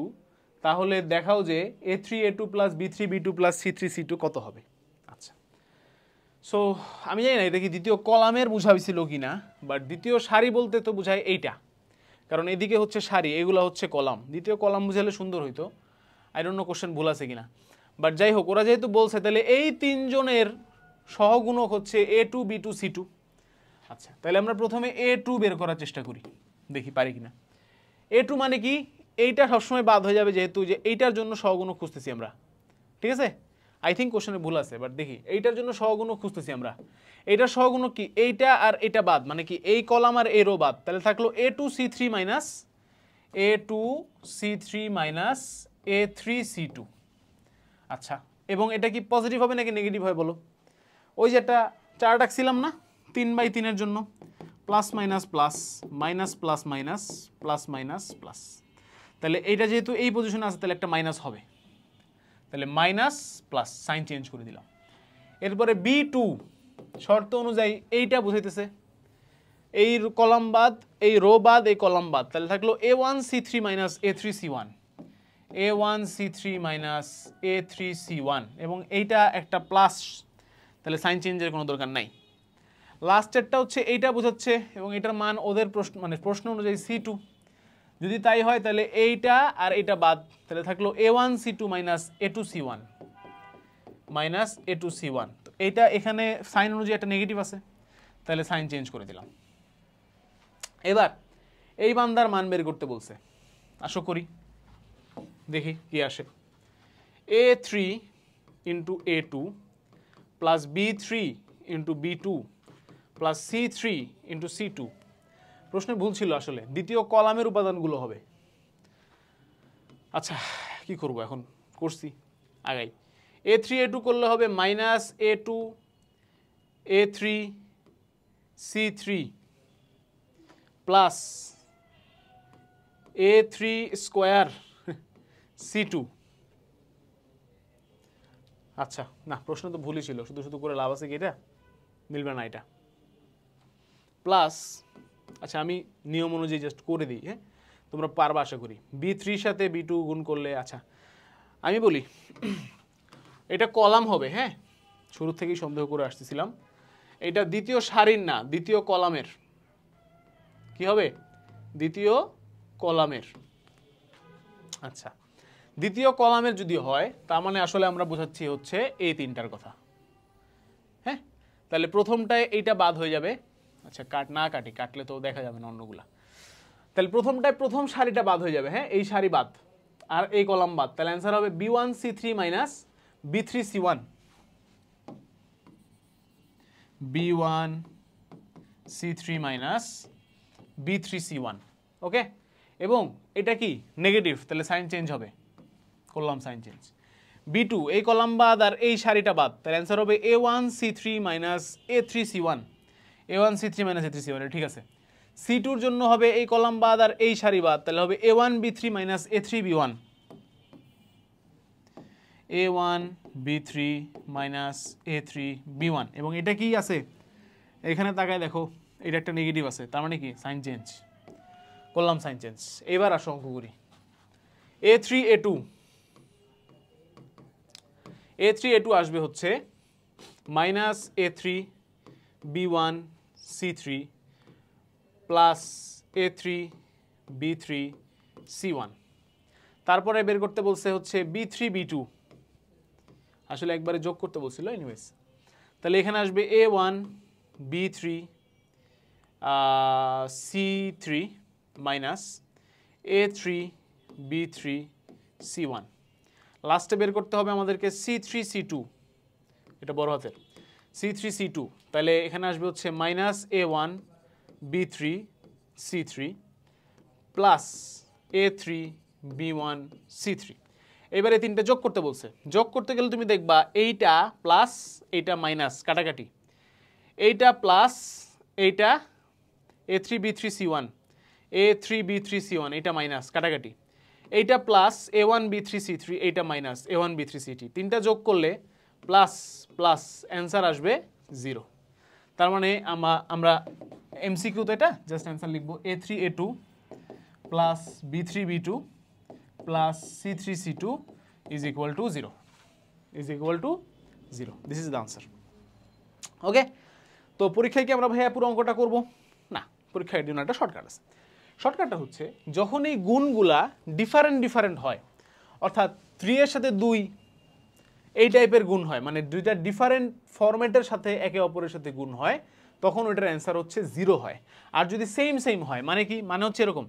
তাহলে দেখাও যে a3 a2 plus b3 b2 plus c3 c2 কত হবে। আচ্ছা, সো আমি জানি না এটা কি দ্বিতীয় কলামের বোঝা হয়েছিল কিনা, বাট দ্বিতীয় সারি বলতে তো বোঝায় এইটা, কারণ এদিকে হচ্ছে সারি, এগুলো হচ্ছে কলাম। দ্বিতীয় কলাম বুঝালে সুন্দর হইতো। আই ডোন্ট নো কোশ্চেন ভুল আছে কিনা, বাট যাই হোক, ওরা যেহেতু বলছে তাহলে এই তিনজনের সহগুণক হচ্ছে a2 b2 c2। আচ্ছা, তাহলে আমরা প্রথমে a2 বের করার চেষ্টা করি, দেখি পারি কিনা। a2 মানে কি, এইটা সবসময় বাদ হয়ে যাবে, যেহেতু যে এইটার জন্য সহগুণক খুঁজতেছি আমরা, ঠিক আছে? আই থিঙ্ক কোশ্চেনে ভুল আছে, বাট দেখি এইটার জন্য সহগুণক খুঁজতেছি আমরা। এইটার সহগুণক কি, এইটা আর এটা বাদ, মানে কি এই কলাম আর এ রো বাদ। তাহলে থাকলো a2 c3 minus a3 c2। আচ্ছা, এবং এটা কি পজিটিভ হবে নাকি নেগেটিভ হয় বলো? ওই যে একটা চার্ট আঁকছিলাম না 3/3 এর জন্য, plus minus plus, minus plus minus, plus minus plus. তাহলে এইটা যেহেতু এই পজিশনে আছে তাহলে একটা মাইনাস হবে, তাহলে মাইনাস প্লাস, সাইন চেঞ্জ করে দিলাম। এরপরে b2 শর্ত অনুযায়ী এইটা বুঝাইতেছে এই কলাম বাদ, এই রো বাদ, এই কলাম বাদ। তাহলে থাকলো a1 c3 minus a3 c1, a1 c3 minus a3 c1, এবং এইটা একটা প্লাস, তাহলে সাইন চেঞ্জের কোনো দরকার নাই। লাস্টেরটা হচ্ছে এইটা বোঝাচ্ছে, এবং এটার মান ওদের প্রশ্ন, মানে প্রশ্ন অনুযায়ী c2। যদি তাই হয় তাহলে এইটা আর এইটা বাদ, তাহলে থাকলো a1 c2 minus a2 c1 minus a2 c1। তো এইটা এখানে সাইন অনুযায়ী একটা নেগেটিভ আছে, তাহলে সাইন চেঞ্জ করে দিলাম। এবার এই বান্দার মান বের করতে বলছে, আশা করি দেখি কি আসে। a3 into a2 plus b3 into b2 plus c3 into c2। প্রশ্নে ভুল ছিল, আসলে দ্বিতীয় কলামের উপাদানগুলো হবে। আচ্ছা, কি করব এখন, করছি আগাই। a3 a2 করলে হবে minus a2 a3 c3 plus a3 square c2। আচ্ছা, না প্রশ্ন তো ভুলই ছিল, শুধু শুধু করে লাভ আছে কি, এটা মিলবে না এটা। প্লাস, আচ্ছা আমি নিয়ম অনুযায়ী জাস্ট করে দিই, হ্যাঁ তোমরা পারবা আশা করি। b3 সাথে b2 গুণ করলে, আচ্ছা আমি বলি এটা কলাম হবে, হ্যাঁ শুরু থেকেই সন্দেহ করে আসতেছিলাম। এটা দ্বিতীয় সারির না, দ্বিতীয় কলামের। কি হবে? দ্বিতীয় কলামের। আচ্ছা, দ্বিতীয় কলামের যদি হয় তার মানে আসলে আমরা বোঝাচ্ছি হচ্ছে এই তিনটার কথা, হ্যাঁ। তাহলে প্রথমটায় এইটা বাদ হয়ে যাবে, আচ্ছা কাটলে তো দেখা যাবে না অন্যগুলা। তাহলে প্রথম সারিটা বাদ হয়ে যাবে, হ্যাঁ এই সারি বাদ আর এই কলাম বাদ, তাহলে অ্যান্সার হবে B1C3 minus B3C1, B1C3 minus B3C1। ওকে, এবং এটা কি নেগেটিভ, তাহলে সাইন চেঞ্জ হবে, করলাম সাইন চেঞ্জ। B2 এই কলাম বাদ আর এই সারিটা বাদ, তাহলে অ্যান্সার হবে A1C3 minus A3C1, A1C3 minus A3C1, ঠিক আছে। C2 এর জন্য হবে এই কলাম বাদ আর এই সারি বাদ, তাহলে হবে A1B3 minus A3B1, A1B3 minus A3B1, এবং এটা কি আছে এখানে তাকায় দেখো, এটা একটা নেগেটিভ আছে, তার মানে কি সাইন চেঞ্জ, করলাম সাইন চেঞ্জ। এবার আসো অঙ্ক করি। A3A2 আসবে হচ্ছে মাইনাস A3B1C3 প্লাস A3B3C1, তারপরে বের করতে বলছে হচ্ছে B3B2, আসলে একবারে যোগ করতে বলছিল এনিওয়েজ। তাহলে এখানে আসবে A1B3C3 মাইনাস A3B3C1, লাস্টে বের করতে হবে আমাদেরকে C3C2, এটা বড় হাতের C3C2, তাহলে এখানে আসবে হচ্ছে মাইনাস A1B3C3 প্লাস A3B1C3। এবারে তিনটে যোগ করতে বলছে, যোগ করতে গেলে তুমি দেখবা এইটা প্লাস এইটা মাইনাস কাটাকাটি, এইটা প্লাস এইটা A3B3C1, A3B3C1 এইটা মাইনাস কাটাকাটি, এইটা প্লাস A1B3C3 এইটা মাইনাস A1B3C3, তিনটা যোগ করলে প্লাস প্লাস অ্যান্সার আসবে 0। তার মানে আমরা এমসিকিউতে এটা জাস্ট অ্যান্সার লিখবো A3A2 plus B3B2 plus C3C2 is equal to 0, is equal to 0, this is the answer. Okay, তো পরীক্ষায় কি আমরা ভাইয়া পুরো অঙ্কটা করবো না, পরীক্ষার জন্য একটা শর্টকাট আছে। শর্টকাটটা হচ্ছে যখন এই গুণগুলা ডিফারেন্ট হয়, অর্থাৎ 3 এর সাথে 2 এই টাইপের গুণ হয়, মানে দুইটা ডিফারেন্ট ফরম্যাটের সাথে একে অপরের সাথে গুণ হয়, তখন ওইটার অ্যান্সার হচ্ছে 0 হয়। আর যদি সেম হয়, মানে কি, মানে হচ্ছে এরকম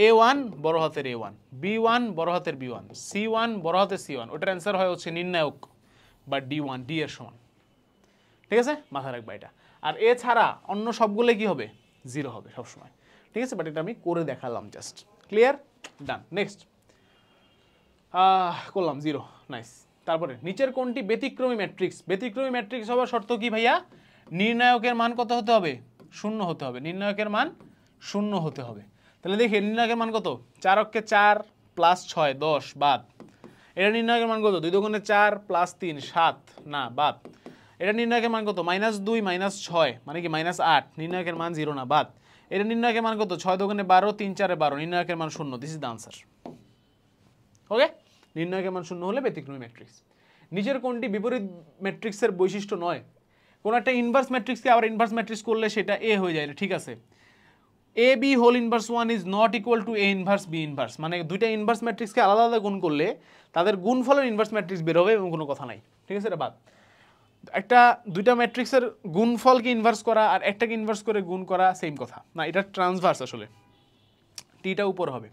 A1 বড় হাতের A1, B1 বড় হাতের B1, C1 বড় হাতের C1, ওটার অ্যান্সার হয় হচ্ছে নির্ণায়ক বা D1, D এর সমান। ঠিক আছে, মাথায় রাখবা এটা। আর এছাড়া অন্য সবগুলো কি হবে, 0 হবে সবসময়। ঠিক আছে, বাট এটা আমি করে দেখালাম জাস্ট। ক্লিয়ার, ডান। নেক্সট করলাম 0, নাইস। তারপরে নিচের কোনটি ব্যতিক্রমী ম্যাট্রিক্স? ব্যতিক্রমী ম্যাট্রিক্স হওয়ার শর্ত কি ভাইয়া? নির্ণায়কের মান কত হতে হবে? 0 হতে হবে। নির্ণায়কের মান 0 হতে হবে। তাহলে দেখি নির্ণায়কের মান কত? 4 অক্ষে 4 প্লাস 6 10 বাদ। এটা নির্ণায়কের মান কত? 2 দুগুণে 4 প্লাস 3 7 না বাদ। এটা নির্ণায়কের মান কত? -2 -6 মানে কি -8, নির্ণায়কের মান 0 না বাদ। এটা নির্ণায়কের মান কত? 6 দুগুণে 12 3 4 12, নির্ণায়কের মান 0, দিস ইজ দ্য আনসার। ওকে, নির্ণায়কের মান 0 হলে ব্যতিক্রমী ম্যাট্রিক্স। নিচের কোনটি বিপরীত ম্যাট্রিক্সের বৈশিষ্ট্য নয়? কোন একটা ইনভার্স ম্যাট্রিক্সকে আবার ইনভার্স ম্যাট্রিক্স করলে সেটা এ হয়ে যায়, ঠিক আছে। A B whole inverse 1 is not equal to A inverse B inverse, মানে দুইটা ইনভার্স ম্যাট্রিক্সকে আলাদা আলাদা গুণ করলে তাদের গুণফলের ইনভার্স ম্যাট্রিক্স বের হবে এবং কোনো কথা নাই, ঠিক আছে, এটা বাদ। একটা দুইটা ম্যাট্রিক্সের গুণফলকে ইনভার্স করা আর একটাকে ইনভার্স করে গুণ করা সেম কথা না, এটা ট্রান্সভার্স, আসলে টিটা উপর হবে।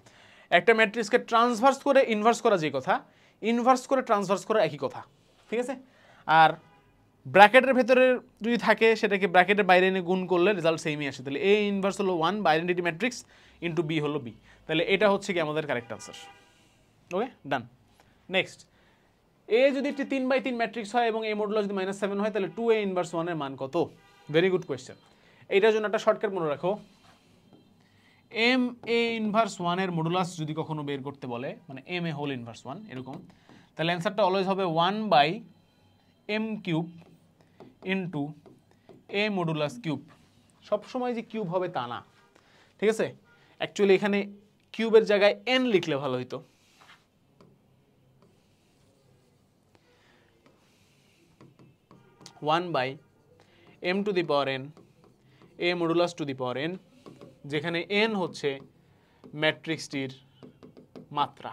একটা ম্যাট্রিক্সকে ট্রান্সভার্স করে ইনভার্স করা যে কথা, ইনভার্স করে ট্রান্সভার্স করা একই কথা, ঠিক আছে। আর ব্র্যাকেটের ভেতরে যদি থাকে সেটাকে ব্র্যাকেটের বাইরে এনে গুণ করলে রেজাল্ট সেমই আসে। তাহলে এ ইনভার্স হলো 1 বা আইডেন্টিটি ম্যাট্রিক্স ইন্টু বি হলো বি, তাহলে এটা হচ্ছে কি আমাদের কারেক্ট আনসার। ওকে, ডান। নেক্সট, এ যদি একটি 3/3 ম্যাট্রিক্স হয় এবং এ মডুলাস যদি -7 হয়, তাহলে 2a ইনভার্স 1 এর মান কত? Very good question. এইটার জন্য একটা শর্টকাট মনে রাখো, এম এ ইনভার্স 1 এর মডুলাস যদি কখনো বের করতে বলে, মানে এম এ হোল ইনভার্স 1 এরকম, তাহলে অ্যান্সারটা অলওয়েজ হবে 1/m³ ইন্টু এ মডুলাস কিউব। সবসময় যে কিউব হবে তা না, ঠিক আছে। অ্যাকচুয়ালি এখানে কিউবের জায়গায় n লিখলে ভালো হইতো। One by m to the power n A modulus to the power n, যেখানে n হচ্ছে ম্যাট্রিক্সটির মাত্রা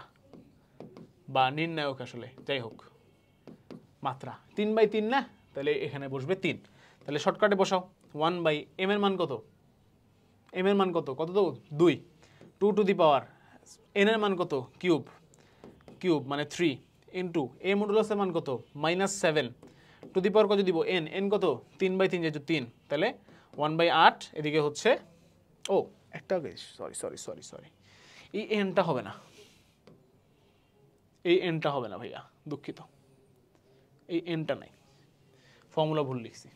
বা নির্ণায়ক, আসলে যাই হোক মাত্রা। 3/3 না, তাহলে এখানে বসবে 3। তাহলে শর্টকাটে বসাও 1/m এর মান কত, m এর মান কত, কত তো 2, 2 টু দি পাওয়ার n এর মান কত কিউব, কিউব মানে 3 ইন্টু a মডুলাসের মান কত -7 টু দি পাওয়ার কত দিব n, n কত 3/3 যেহেতু 3, তাহলে 1/8 এদিকে হচ্ছে ও একটা সরি সরি সরি সরি এই nটা হবে না, এই nটা হবে না ভাইয়া, দুঃখিত, এই nটা নাই, ফর্মুলা ভুল লিখছি,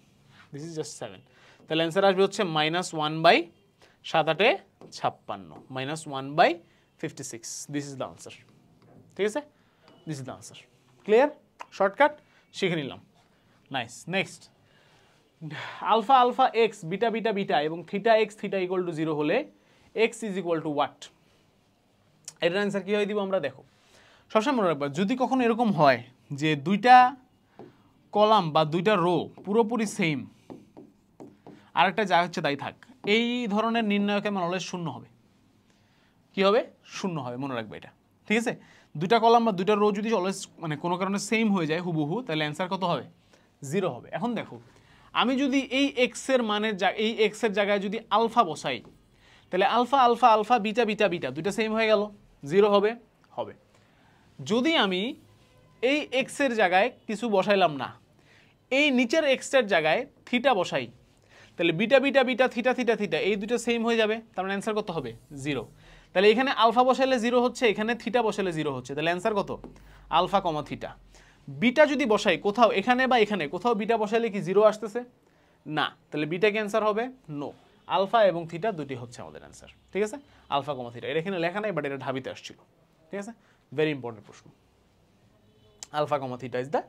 দিস ইজ জাস্ট 7, তাহলে অ্যান্সার আসবে হচ্ছে -1/7×56 -1/56, দিস ইজ দ্য আনসার। ঠিক আছে, this is the answer. Clear, shortcut শিখে নিলাম, nice. Next, alpha alpha x beta beta beta এবং theta x theta equal to 0 হলে x is equal to what, এটার অ্যান্সার কী হয় দিব আমরা, দেখো সবসময় মনে রাখবা যদি কখনো এরকম হয় যে দুইটা কলাম বা দুইটা রো পুরোপুরি সেম, আরেকটা যা হচ্ছে তাই থাক, এই ধরনের নির্ণয়কে আমার অলওয়েজ শূন্য হবে, কি হবে, শূন্য হবে, মনে রাখবে এটা। ঠিক আছে, দুইটা কলাম বা দুইটা রো যদি অলওয়েজ মানে কোনো কারণে সেম হয়ে যায় হুবহু, তাহলে অ্যান্সার কত হবে, 0 হবে। এখন দেখো আমি যদি এই এক্সের মানের এই এক্সের জায়গায় যদি আলফা বসাই, তাহলে alpha alpha alpha beta beta beta দুইটা সেম হয়ে গেল, 0 হবে, হবে। যদি আমি এই এক্সের জায়গায় কিছু বসাইলাম না, এই নিচের এক্সের জায়গায় থিটা বসাই, তাহলে beta beta beta theta theta theta এই দুটো সেম হয়ে যাবে, তার মানে অ্যান্সার কত হবে, 0। তাহলে এখানে আলফা বসাইলে 0 হচ্ছে, এখানে থিটা বসাইলে 0 হচ্ছে, তাহলে অ্যান্সার কত, আলফা কমা থিটা। বিটা যদি বসাই কোথাও এখানে বা এখানে কোথাও বিটা বসাইলে কি 0 আসতেছে না, তাহলে বিটা কি অ্যান্সার হবে, নো। আলফা এবং থিটা দুটি হচ্ছে আমাদের অ্যান্সার। ঠিক আছে, আলফা কমা থিটা, এটা এখানে লেখা নাই বাট এটা ঢাবিতে আসছিল। ঠিক আছে, ভেরি ইম্পর্টেন্ট প্রশ্ন, alpha comma theta is the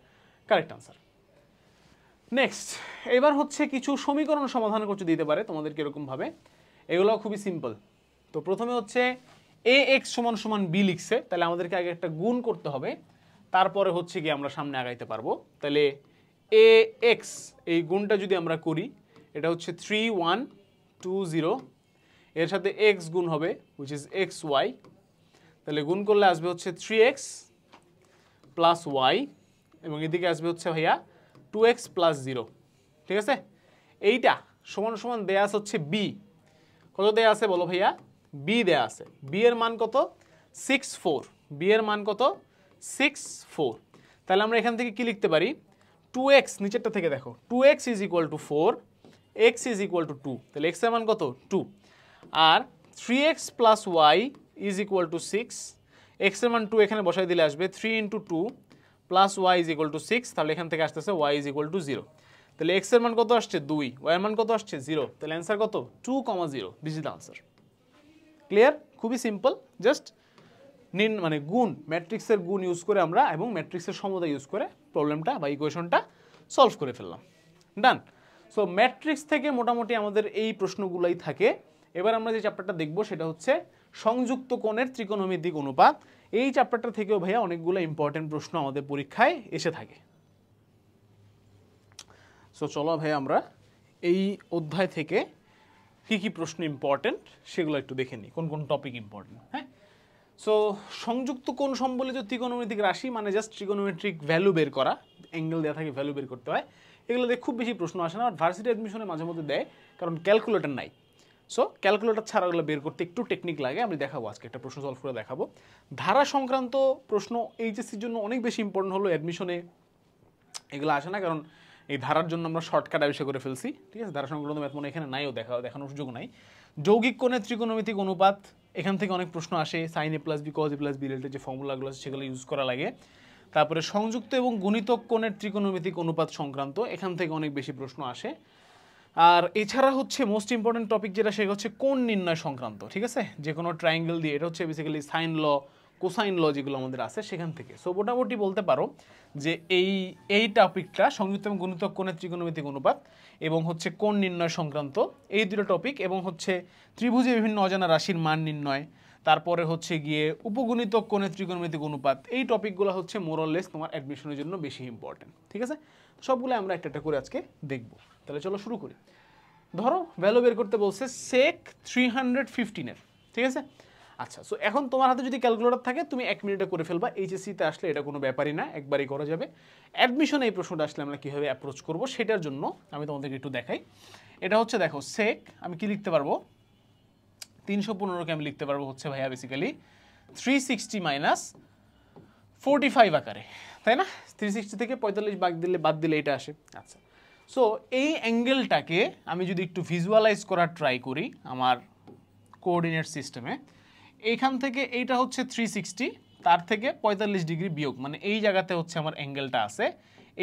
correct answer. Next, এবার হচ্ছে কিছু সমীকরণ সমাধান করতে দিতে পারে তোমাদেরকে এরকমভাবে, এগুলো খুবই সিম্পল। তো প্রথমে হচ্ছে এ এক্স সমান সমান বি লিখছে, তাহলে আমাদেরকে আগে একটা গুণ করতে হবে, তারপরে হচ্ছে কি আমরা সামনে আগাইতে পারবো। তাহলে এ এক্স এই গুণটা যদি আমরা করি, এটা হচ্ছে 3120, এর সাথে এক্স গুণ হবে হুইচ ইজ এক্স ওয়াই, তাহলে গুণ করলে আসবে হচ্ছে 3x প্লাস ওয়াই, এবং এদিকে আসবে হচ্ছে ভাইয়া 2x প্লাস 0। ঠিক আছে, এইটা সমান সমান দেয়া আছে হচ্ছে বি, কত দেয়া আছে বলো ভাইয়া, বি দেয়া আছে, বি এর মান কত 64, বি এর মান কত 64, তাহলে আমরা এখান থেকে কি লিখতে পারি, 2x নিচেরটা থেকে দেখো 2x is equal to 4, x is equal to 2, তাহলে x এর মান কত 2, আর 3x plus Y is equal to 6, x এর মান 2 এখানে বসাই দিলে আসবে 3 into 2 plus Y is equal to 6, তাহলে এখান থেকে আসতেছে ওয়াই ইজ ইকুয়াল টু 0, তাহলে x এর মান কত আসছে 2, y এর মান কত আসছে 0, তাহলে অ্যান্সার কত 2,0, this is the answer. Clear, খুবই সিম্পল, জাস্ট মানে গুণ, ম্যাট্রিক্সের গুণ ইউজ করে আমরা এবং ম্যাট্রিক্সের সমতা ইউজ করে প্রবলেমটা বা ইকুয়েশনটা সলভ করে ফেললাম, ডান। সো ম্যাট্রিক্স থেকে মোটামুটি আমাদের এই প্রশ্নগুলোই থাকে। এবার আমরা যে চ্যাপ্টারটা দেখবো সেটা হচ্ছে সংযুক্ত কোণের ত্রিকোণমিতিক অনুপাত। এই চ্যাপ্টারটা থেকেও ভাইয়া অনেকগুলো ইম্পর্টেন্ট প্রশ্ন আমাদের পরীক্ষায় এসে থাকে। সো চলো ভাইয়া আমরা এই অধ্যায় থেকে কি কি প্রশ্ন ইম্পর্টেন্ট সেগুলো একটু দেখে নিই, কোন কোন টপিক ইম্পর্টেন্ট। হ্যাঁ, সো সংযুক্ত কোণ সম্বলিত ত্রিকোণমিতিক রাশি মানে জাস্ট ট্রিকোনোমেট্রিক ভ্যালু বের করা, অ্যাঙ্গেল দেওয়া থাকে ভ্যালু বের করতে হয়, এগুলো দিয়ে খুব বেশি প্রশ্ন আসে না, আর ভার্সিটি অ্যাডমিশনে মাঝে মধ্যে দেয় কারণ ক্যালকুলেটর নাই। সো ক্যালকুলেটর ছাড়া ওগুলো বের করতে একটু টেকনিক লাগে, আমি দেখাবো আজকে একটা প্রশ্ন সলভ করে দেখাবো। ধারা সংক্রান্ত প্রশ্ন এইচএসসির জন্য অনেক বেশি ইম্পর্টেন্ট হলো, অ্যাডমিশনে এগুলো আসে না কারণ এই ধারার জন্য আমরা শর্টকাট আবিষ্কার করে ফেলছি। ঠিক আছে, ধারা সংক্রান্ত ম্যাথ মনে এখানে নাইও, দেখানোর সুযোগ নাই। যৌগিক কোণের ত্রিকোণমিতিক অনুপাত, এখান থেকে অনেক প্রশ্ন আসে, sine A plus B cos A plus B related যে ফর্মুলাগুলো আছে সেগুলো ইউজ করা লাগে। তারপরে সংযুক্ত এবং গুণিতক কোণের ত্রিকোণমিতিক অনুপাত সংক্রান্ত, এখান থেকে অনেক বেশি প্রশ্ন আসে। আর এছাড়া হচ্ছে মোস্ট ইম্পর্টেন্ট টপিক যেটা সেটা হচ্ছে কোণ নির্ণয় সংক্রান্ত। ঠিক আছে, যে কোনো ট্রায়াঙ্গেল দিয়ে, এটা হচ্ছে বেসিক্যালি সাইন ল কোসাইন ল যেগুলো আমাদের আছে সেখান থেকে। সো মোটামুটি বলতে পারো যে এই টপিকটা সংযুক্ত এবং গুণিতক কোণের ত্রিকোণমিতিক অনুপাত এবং হচ্ছে কোণ নির্ণয় সংক্রান্ত এই দুটো টপিক, এবং হচ্ছে ত্রিভুজে বিভিন্ন অজানা রাশির মান নির্ণয়, তারপরে হচ্ছে গিয়ে উপগুণিতক কোণের ত্রিকোণমিতিক অনুপাত, এই টপিকগুলো হচ্ছে মোরলেস তোমার অ্যাডমিশনের জন্য বেশি ইম্পর্টেন্ট। ঠিক আছে, সবগুলো আমরা একটা একটা করে আজকে দেখব। তাহলে চলো শুরু করি। ধরো ভ্যালু বের করতে বলছে সেক 315-এর। ঠিক আছে, আচ্ছা, সো এখন তোমার হাতে যদি ক্যালকুলেটর থাকে তুমি 1 মিনিটে করে ফেলবা। এইচএসসিতে আসলে এটা কোনো ব্যাপারই না, একবারই করা যাবে। অ্যাডমিশনে এই প্রশ্নটা আসলে আমরা কীভাবে অ্যাপ্রোচ করব সেটার জন্য আমি তোমাদেরকে একটু দেখাই। এটা হচ্ছে দেখো সেক, আমি কি লিখতে পারবো, 315কে আমি লিখতে পারবো হচ্ছে ভাইয়া বেসিক্যালি 360 মাইনাস 45 আকারে, তাই না? 360 থেকে 45 বাদ দিলে এটা আসে। আচ্ছা, সো এই অ্যাঙ্গেলটাকে আমি যদি একটু ভিজুয়ালাইজ করার ট্রাই করি আমার কোঅর্ডিনেট সিস্টেমে, এইখান থেকে এইটা হচ্ছে 360, তার থেকে 45 ডিগ্রি বিয়োগ, মানে এই জায়গাতে হচ্ছে আমার অ্যাঙ্গেলটা আছে,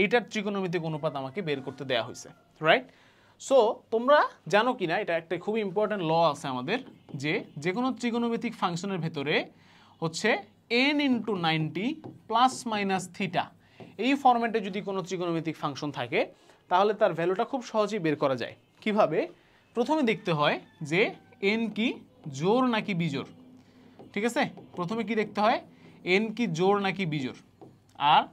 এইটার ত্রিকোণমিতিক অনুপাত আমাকে বের করতে দেওয়া হয়েছে, রাইট? সো তোমরা জানো কি না, এটা একটা খুবই ইম্পর্ট্যান্ট ল আছে আমাদের, যে কোনো ত্রিকোণমিতিক ফাংশনের ভেতরে হচ্ছে n into 90 plus minus theta, এই ফরম্যাটে যদি কোনো ত্রিকোণমিতিক ফাংশন থাকে তাহলে তার ভ্যালুটা খুব সহজেই বের করা যায়। কিভাবে? প্রথমে দেখতে হয় যে n কি জোড় নাকি বিজোড়, ঠিক আছে? প্রথমে কি দেখতে হয়, n কি জোড় নাকি বিজোড়, আর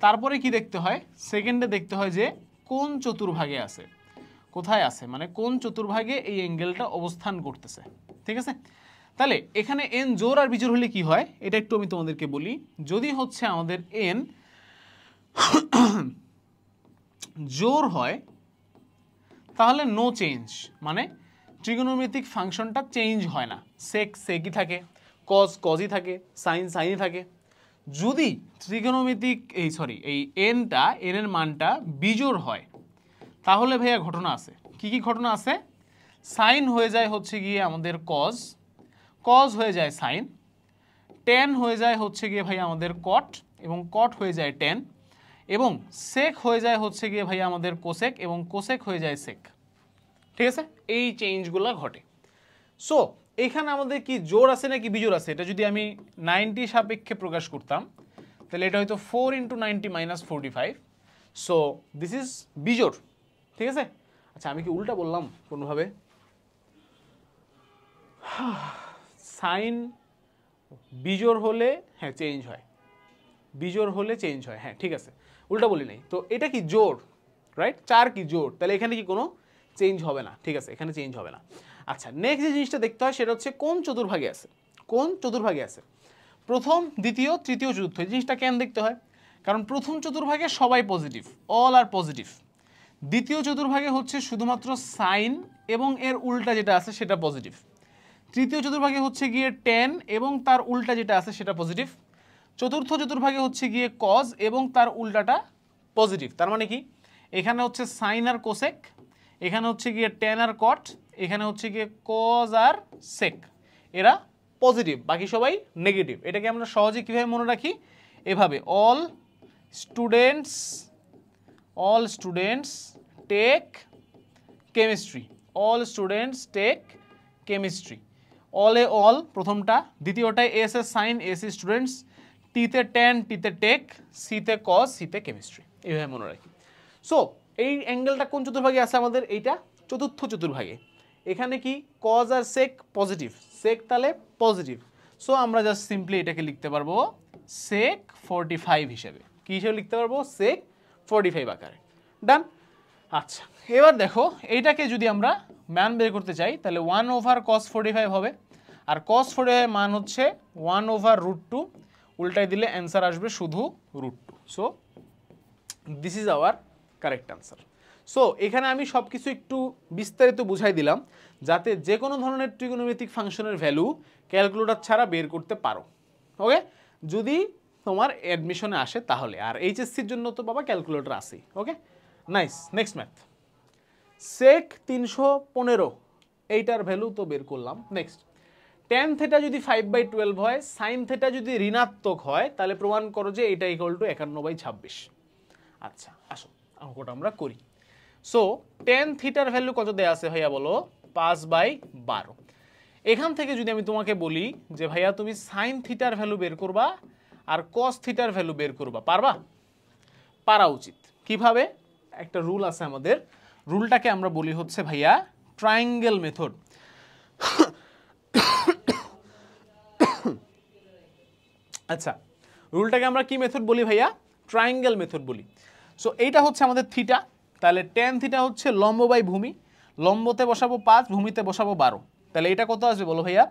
তারপরে কি দেখতে হয়, সেকেন্ডে দেখতে হয় যে কোন চতুর্ভাগে আছে, কোথায় আছে, মানে কোন চতুর্ভাগে এই অ্যাঙ্গেলটা অবস্থান করতেছে, ঠিক আছে? তাহলে এখানে n জোড় আর বিজোড় হলে কি হয় এটা একটু আমি তোমাদেরকে বলি। যদি হচ্ছে আমাদের n জোড় হয় তাহলে নো চেঞ্জ, মানে ট্রিগোনোমেট্রিক ফাংশনটা চেঞ্জ হয় না, সেক সেকই থাকে, কজ কজই থাকে, সাইন সাইনই থাকে। যদি ট্রিগোনোমেট্রিক এই এনটা এন এর মানটা বিজোড় হয় তাহলে ভাইয়া ঘটনা আছে, কি কি ঘটনা আছে? সাইন হয়ে যায় হচ্ছে গিয়ে আমাদের কজ, কজ হয়ে যায় সাইন, টেন হয়ে যায় হচ্ছে গিয়ে ভাই আমাদের কট, এবং কট হয়ে যায় টেন, এবং সেক হয়ে যায় হচ্ছে গিয়ে ভাই আমাদের কোসেক, এবং কোসেক হয়ে যায় সেক, ঠিক আছে? এই চেঞ্জগুলো ঘটে। সো এখানে আমাদের কি জোড় আছে নাকি বিজোড় আছে, এটা যদি আমি 90 সাপেক্ষে প্রকাশ করতাম তাহলে এটা হয়তো 4 into 90 minus 45, so this is বিজোড়, ঠিক আছে? আচ্ছা, আমি কি উল্টা বললাম কোনোভাবে? সাইন বিজোড় হলে হ্যাঁ চেঞ্জ হয়, বিজোড় হলে চেঞ্জ হয়, হ্যাঁ ঠিক আছে, উল্টা বলি নাই। তো এটা কি জোড়, রাইট? 4 কি জোড়, তাহলে এখানে কি কোনো চেঞ্জ হবে না, ঠিক আছে, এখানে চেঞ্জ হবে না। আচ্ছা, নেক্সট যে জিনিসটা দেখতে হয় সেটা হচ্ছে কোন চতুর্ভাগে আছে, কোন চতুর্ভাগে আছে, প্রথম দ্বিতীয় তৃতীয় চতুর্থ। এই জিনিসটা কেন দেখতে হয়? কারণ প্রথম চতুর্ভাগে সবাই পজিটিভ, অল আর পজিটিভ। দ্বিতীয় চতুর্ভাগে হচ্ছে শুধুমাত্র সাইন এবং এর উল্টা যেটা আছে সেটা পজিটিভ। তৃতীয় চতুর্ভাগে হচ্ছে গিয়ে টেন এবং তার উল্টা যেটা আছে সেটা পজিটিভ। চতুর্থ চতুর্ভাগে হচ্ছে গিয়ে কজ এবং তার উল্টাটা পজিটিভ। তার মানে কি, এখানে হচ্ছে সাইন আর কোসেক, এখানে হচ্ছে গিয়ে টেন আর কট, এখানে হচ্ছে গিয়ে কজ আর সেক, এরা পজিটিভ, বাকি সবাই নেগেটিভ। এটাকে আমরা সহজে কীভাবে মনে রাখি? এভাবে, all students take chemistry, all students take chemistry. অলে অল প্রথমটা, দ্বিতীয়টায় এস এ সাইন, এস এ স্টুডেন্টস, টিতে টেন, টিতে টেক, সিতে কজ, সিতে কেমিস্ট্রি, এইভাবে মনে রাখি। সো এই অ্যাঙ্গেলটা কোন চতুর্ভাগে আছে আমাদের? এইটা চতুর্থ চতুর্ভাগে। এখানে কি কজ আর সেক পজিটিভ, সেক তাহলে পজিটিভ, সো আমরা জাস্ট সিম্পলি এটাকে লিখতে পারবো সেক 45 হিসেবে। কি হিসেবে লিখতে পারবো? সেক 45 আকারে। ডান। আচ্ছা, এবার দেখো এইটাকে যদি আমরা মান বের করতে চাই তাহলে 1 ওভার cos 45 হবে, আর cos 45 মান হচ্ছে 1 ওভার √2, উল্টাই দিলে অ্যান্সার আসবে শুধু √2। So this is our correct answer. So এখানে আমি সব কিছু একটু বিস্তারিত বুঝাই দিলাম যাতে যে কোনো ধরনের ট্রিগোনোমেট্রিক ফাংশনের ভ্যালু ক্যালকুলেটর ছাড়া বের করতে পারো, ওকে? যদি তোমার অ্যাডমিশনে আসে তাহলে, আর এইচএসসির জন্য তো বাবা ক্যালকুলেটর আসেই, ওকে? নাইস। নেক্সট ম্যাথ, সেক 315, এইটার ভ্যালু তো বের করলাম। নেক্সট, tan থিটা যদি 5/12 হয়, সাইন থিটা যদি ঋণাত্মক হয় তাহলে প্রমাণ করো যে এটা ইকুয়াল টু 51/26। আচ্ছা আসো অঙ্কটা আমরা করি। সো tan থিটার ভ্যালু কত দেয়া আছে ভাইয়া বলো? 5/12। এখান থেকে যদি আমি তোমাকে বলি যে ভাইয়া তুমি সাইন থিটার ভ্যালু বের করবা আর কস থিটার ভ্যালু বের করবা, পারবা? পারা উচিত। কিভাবে? একটা রুল আছে আমাদের, রুলটাকে আমরা বলি হচ্ছে ভাইয়া ট্রায়াঙ্গেল মেথড। আচ্ছা, রুলটাকে আমরা কি মেথড বলি ভাইয়া? ট্রায়াঙ্গেল মেথড বলি। সো এইটা হচ্ছে আমাদের থিটা, তাহলে tan থিটা হচ্ছে লম্ব বাই ভূমি, লম্বতে বসাবো 5, ভূমিতে বসাবো 12, তাহলে এটা কত আসবে বলো ভাইয়া?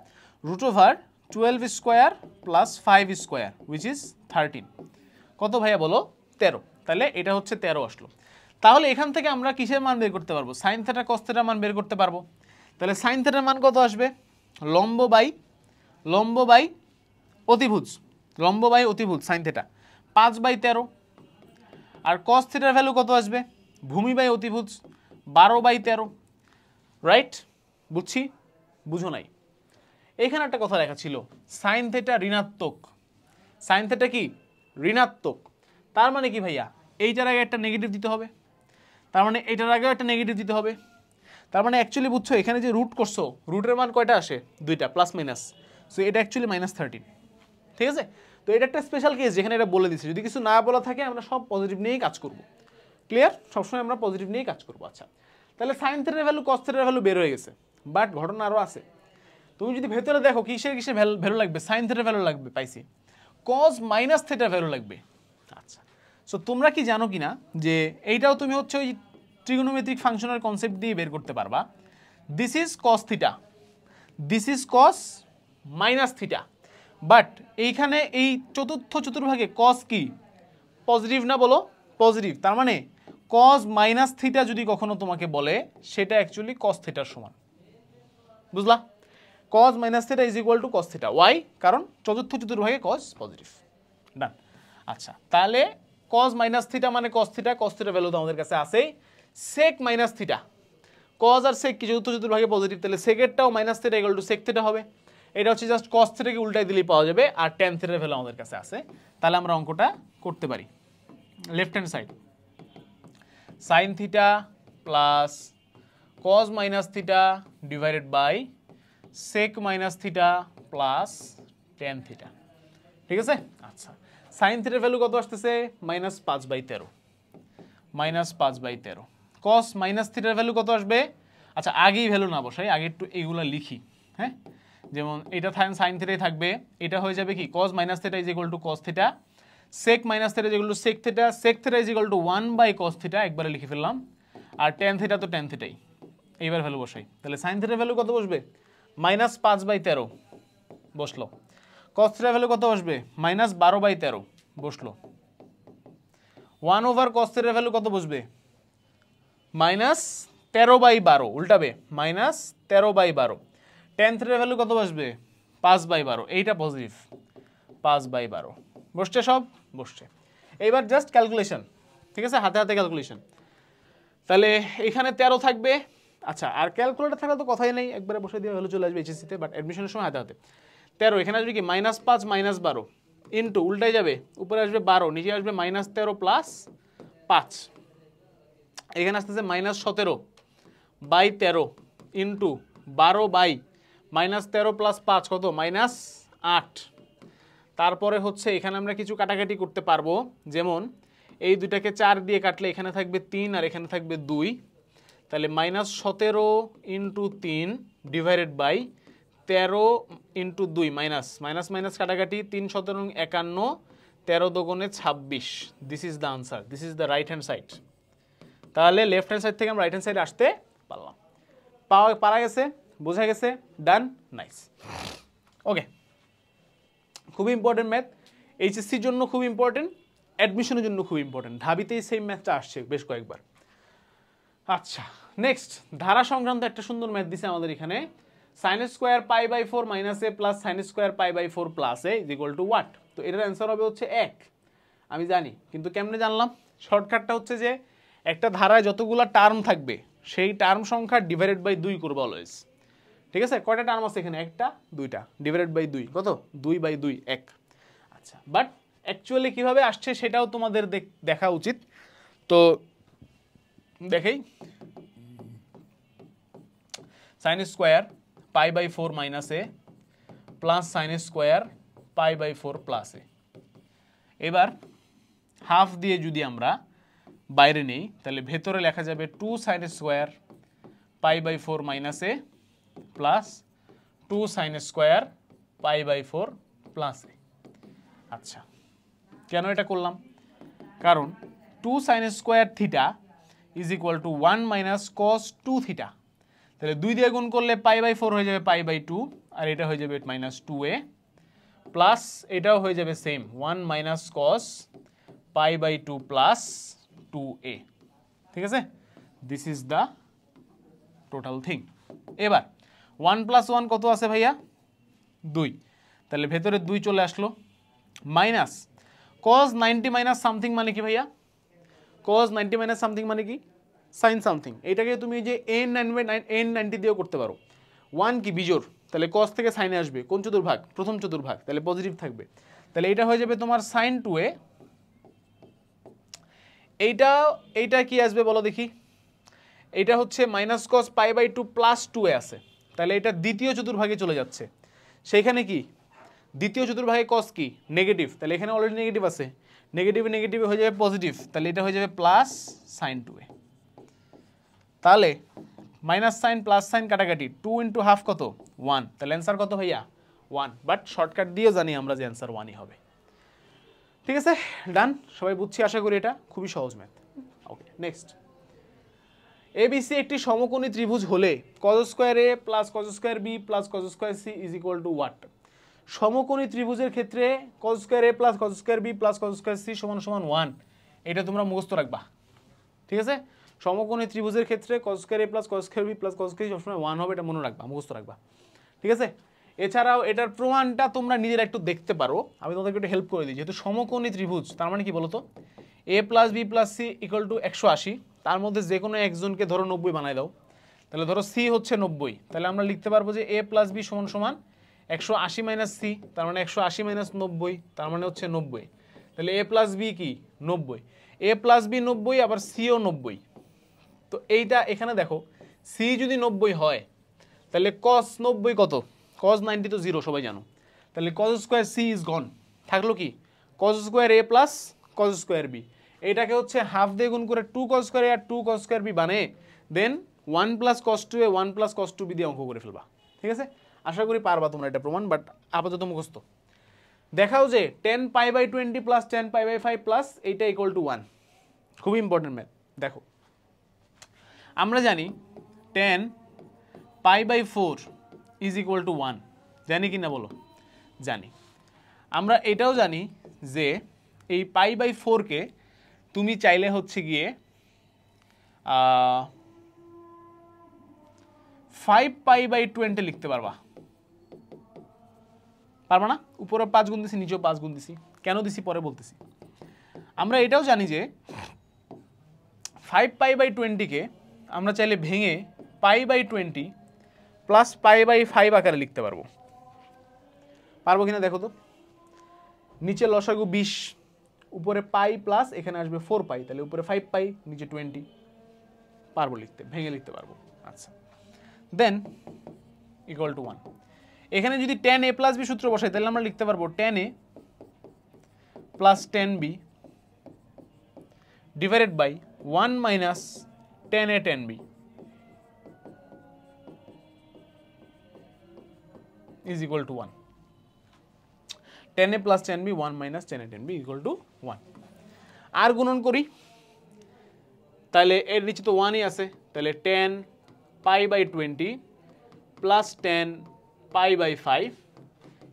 √3 12 square plus 5 square which is 13। কত ভাইয়া বলো? 13। তাহলে এটা হচ্ছে 13 আসলো। তাহলে এখান থেকে আমরা কিসের মান বের করতে পারবো? সাইন থিটা কস থিটার মান বের করতে পারবো। তাহলে সাইন থিটার মান কত আসবে? লম্ব বাই অতিভুজ, লম্ব বাই অতিভুজ সাইন থিটা 5/13। আর কস থিটার ভ্যালু কত আসবে? ভূমি বাই অতিভুজ 12/13। রাইট? বুঝছি? বুঝো নাই? এখানে একটা কথা লেখা ছিল সাইন থিটা ঋণাত্মক। সাইন থিটা কি? ঋণাত্মক। তার মানে কি ভাইয়া? এইটার আগে একটা নেগেটিভ দিতে হবে, তার মানে এটার আগেও একটা নেগেটিভ দিতে হবে। তার মানে অ্যাকচুয়ালি বুঝছো এখানে যে রুট করছো, রুটের মান কয়টা আসে? 2টা, প্লাস মাইনাস। সো এটা অ্যাকচুয়ালি -13। ঠিক আছে? তো এটা একটা স্পেশাল কেস যেখানে এটা বলে দিচ্ছে। যদি কিছু না বলা থাকে আমরা সব পজিটিভ নিয়েই কাজ করব। ক্লিয়ার? সবসময় আমরা পজিটিভ নিয়েই কাজ করবো। আচ্ছা, তাহলে সাইন থিটার ভ্যালু কস থিটার ভ্যালু বের হয়ে গেছে, বাট ঘটনা আরও আছে। তুমি যদি ভেতরে দেখো কিসের ভ্যালু লাগবে? সাইন থিটার ভ্যালু লাগবে, পাইছি। কস মাইনাস থিটার ভ্যালু লাগবে। আচ্ছা, সো তোমরা কি জানো কিনা যে এইটাও তুমি হচ্ছে ওই ট্রিগোনোমেট্রিক ফাংশনের কনসেপ্ট দিয়ে বের করতে পারবা। This is cos theta, this is cos minus theta, but এইখানে এই চতুর্ভাগে কস কি? পজিটিভ না বলো? পজিটিভ। তার মানে কস মাইনাস থিটা যদি কখনো তোমাকে বলে সেটা অ্যাকচুয়ালি কস থিটার সমান। বুঝলা? Cos minus theta is equal to cos theta. Why? কারণ চতুর্ভাগে কস পজিটিভ। ডান। আচ্ছা, তাহলে কস মাইনাস থিটা মানে cos theta, cos theta value তো আমাদের কাছে আছেই। সেক মাইনাস থিটা, কস আর সেক কি চতুর্ভাগে পজিটিভ, তাহলে সেকেরটাও minus theta equal to sec theta হবে। এটা হচ্ছে জাস্ট কস থিটাকে উল্টাই দিলেই পাওয়া যাবে, আর ট্যান থিটার ভ্যালু আমাদের কাছে আছে। তাহলে আমরা অঙ্কটা করতে পারি। Left hand side sine theta plus cos minus theta divided by sec minus theta plus tan theta. ঠিক আছে? আচ্ছা, সাইন থিটার ভ্যালু কত আসতেছে? -5/13, -5/13। কস মাইনাস থিটার ভ্যালু কত আসবে? আচ্ছা, আগেই ভ্যালু না বসাই, আগে একটু এইগুলা লিখি। হ্যাঁ, যেমন এটা সাইন থিটাই থাকবে, এটা হয়ে যাবে কি? Cos minus theta is equal to cos theta, sec minus theta is equal to sec theta, sec theta is equal to 1/cos theta, একবারে লিখে ফেললাম। আর ট্যান থিটা তো ট্যান থিটাই। এইবার ভ্যালু বসাই, তাহলে সাইন থিটার ভ্যালু কত বসবে? -5/13 বসলো। কস থিটার ভ্যালু কত বসবে? -12/13 বসলো। 1/cos থিটার ভ্যালু কত বসবে? -13/12, উল্টাবে, -13/12। ট্যান থিটার ভ্যালু কত বসবে? 5/12। এইটা পজিটিভ, 5/12 বসছে, সব বসছে। এইবার জাস্ট ক্যালকুলেশন। ঠিক আছে? হাতে হাতে ক্যালকুলেশন। তাহলে এখানে 13 থাকবে। আচ্ছা, আর ক্যালকুলেটর থাকলে তো কথাই নেই, একবারে বসে দিয়ে ভ্যালু চলে আসবে এইচএসসিতে, বাট অ্যাডমিশনের সময় হাতে হাতে 13। এখানে আসবে কি? -5 -12 ইন্টু, উল্টাই যাবে, উপরে আসবে 12, নিচে আসবে -13 প্লাস 5। এখানে আসতেছে -17/13 ইন্টু 12/-13 প্লাস 5 কত? -8। তারপরে হচ্ছে এখানে আমরা কিছু কাটাকাটি করতে পারবো, যেমন এই দুইটাকে 4 দিয়ে কাটলে এখানে থাকবে 3 আর এখানে থাকবে 2, তাহলে -17 into 3 divided by 13 into 2, minus কাটাকাটি, 3 17 51, 13 দোগুণে 26। This is the answer, this is the right hand side. তাহলে লেফট হ্যান্ড সাইড থেকে আমরা রাইট হ্যান্ড সাইডে আসতে পারলাম। পারা গেছে? বোঝা গেছে? ডান, নাইস। ওকে, খুবই ইম্পর্টেন্ট ম্যাথ, এইচএসসির জন্য খুব ইম্পর্টেন্ট, অ্যাডমিশনের জন্য খুব ইম্পর্টেন্ট। ঢাবিতেই সেম ম্যাথটা আসছে বেশ কয়েকবার। আচ্ছা, নেক্সট ধারা সংক্রান্ত একটা সুন্দর ম্যাথ দিছে আমাদের এখানে। sin² π/4 - a plus sin² π/4 plus a is equal to what? তো এটার অ্যান্সার হবে হচ্ছে 1। আমি জানি, কিন্তু কেমনে জানলাম? শর্টকাটটা হচ্ছে যে একটা ধারায় যতগুলো টার্ম থাকবে সেই টার্ম সংখ্যা ডিভাইডেড বাই 2 করবো অলওয়েজ। ঠিক আছে? কয়টা টার্ম আছে এখানে? একটা, দুইটা, ডিভাইডেড বাই 2 কত? 2/2, 1। আচ্ছা, বাট অ্যাকচুয়ালি কিভাবে আসছে সেটাও তোমাদের দেখা উচিত। তো দেখেই, sin² π/4 - a plus sin² π/4 plus a। এবার হাফ দিয়ে যদি আমরা বাইরে নেই তাহলে ভেতরে লেখা যাবে 2 sin² π/4 - a plus 2 sin² π/4 plus a। আচ্ছা, কেন এটা করলাম? কারণ 2 sin² theta is equal to 1 minus cos 2 theta. তাহলে 2 দিয়ে গুণ করলে π/4 হয়ে যাবে π/2, আর এটা হয়ে যাবে -2a প্লাস এটাও হয়ে যাবে same 1 minus cos pi by 2 plus 2a, ঠিক আছে? This is the total thing. এবার 1 প্লাস 1 কত আছে ভাইয়া? 2, তাহলে ভেতরে 2 চলে আসলো, মাইনাস cos 90 মাইনাস সামথিং মানে কি ভাইয়া? cos 90 মাইনাস সামথিং মানে কি? Sine something. এটাকে তুমি যে n90 দিয়েও করতে পারো। 1 কি বিজোড়, তাহলে cos থেকে সাইনে আসবে কোন চতুর্ভাগ? প্রথম চতুর্ভাগ, তাহলে পজিটিভ থাকবে। তাহলে এটা হয়ে যাবে তোমার sin 2a। এইটা কি আসবে বলো দেখি? এটা হচ্ছে minus cos pi by 2 plus 2a আছে, তাহলে এটা দ্বিতীয় চতুর্ভাগে চলে যাচ্ছে। সেইখানে কি দ্বিতীয় চতুর্ভাগে cos কি নেগেটিভ, তাহলে এখানে অলরেডি নেগেটিভ আছে, নেগেটিভে হয়ে যাবে পজিটিভ, তাহলে এটা হয়ে যাবে প্লাস sin 2a। তাহলে মাইনাস সাইন প্লাস সাইন কাটাকাটি, 2 ইন্টু হাফ কত? 1, তাহলে অ্যান্সার কত ভাইয়া? 1, বাট শর্টকাট দিয়েও জানি আমরা যে অ্যান্সার 1ই হবে। ঠিক আছে, ডান, সবাই বুঝছি আশা করি, এটা খুবই সহজ ম্যাথ। ওকে, নেক্সট। এবিসি একটি সমকোণী ত্রিভুজ হলে cos square a plus cos square b plus cos square c is equal to what? সমকোণী ত্রিভুজের ক্ষেত্রে cos square a plus cos square b plus cos square c সমান সমান 1, এটা তোমরা মুখস্থ রাখবা। ঠিক আছে, সমকোণী ত্রিভুজের ক্ষেত্রে cos square a plus cos square b plus cos square c সবসময় 1 হবে, এটা মনে রাখবা, মুখস্থ রাখবা। ঠিক আছে, এছাড়াও এটার প্রমাণটা তোমরা নিজেরা একটু দেখতে পারো, আমি তোমাদেরকে একটু হেল্প করে দিই। যেহেতু সমকোণী ত্রিভুজ, তার মানে কি বলতো? a plus b plus c equal to 180, তার মধ্যে যে কোনো একজনকে ধরো 90 বানাই দাও, তাহলে ধরো c হচ্ছে 90, তাহলে আমরা লিখতে পারবো যে a প্লাস b সমান সমান 180 মাইনাস c, তার মানে 180 মাইনাস 90, তার মানে হচ্ছে 90। তাহলে a প্লাস b কি 90, a প্লাস b 90, আবার c ও 90। তো এইটা এখানে দেখো, c যদি 90 হয় তাহলে cos 90 কত? cos 90 তো 0 সবাই জানো, তাহলে cos square c is gone, থাকলো কি cos square a plus cos square b। এটাকে হচ্ছে হাফ দিয়ে গুণ করে 2 cos স্কয়ার a আর 2 cos স্কয়ার b বানিয়ে then 1 plus cos 2a 1 plus cos 2b দিয়ে অঙ্ক করে ফেলবা। ঠিক আছে, আশা করি পারবা তোমরা এটা প্রমাণ, বাট আপাতত মুখস্থ। দেখাও যে 10 pi by 20 plus 10 pi by 5 plus এইটা ইকুয়াল টু 1, খুবই ইম্পর্টেন্ট ম্যাথ। দেখো আমরা জানি 10 pi by 4 is equal to 1, জানি কি না বলো? জানি। আমরা এটাও জানি যে এই পাই বাই 4কে তুমি চাইলে হচ্ছে গিয়ে 5 পাই বাই 20 লিখতে পারবা, পারবা না? উপরে 5 গুণ দিছি, নিচেও 5 গুণ দিছি, কেন দিছি পরে বলতেছি। আমরা এটাও জানি যে 5 পাই বাই 20কে আমরা চাইলে ভেঙে pi by 20 plus pi by 5 আকারে লিখতে পারবো, পারবো কিনা দেখো তো? নিচে লসাগু 20, উপরে পাই প্লাস এখানে আসবে 4 পাই, তাহলে উপরে 5 পাই নিচে 20, পারবো লিখতে, ভেঙে লিখতে পারবো। আচ্ছা, দেন ইকুয়াল টু 1। এখানে যদি 10a প্লাস বি সূত্র বসাই তাহলে আমরা লিখতে পারবো 10a plus 10b divided by 1 minus 10a 10b is equal to 1. 10a plus 10b 1 minus 10a 10b equal to 1. আর গুণন করি, তাহলে এর নিচে তো 1ই আছে, তাহলে 10 pi by 20 plus 10 pi by 5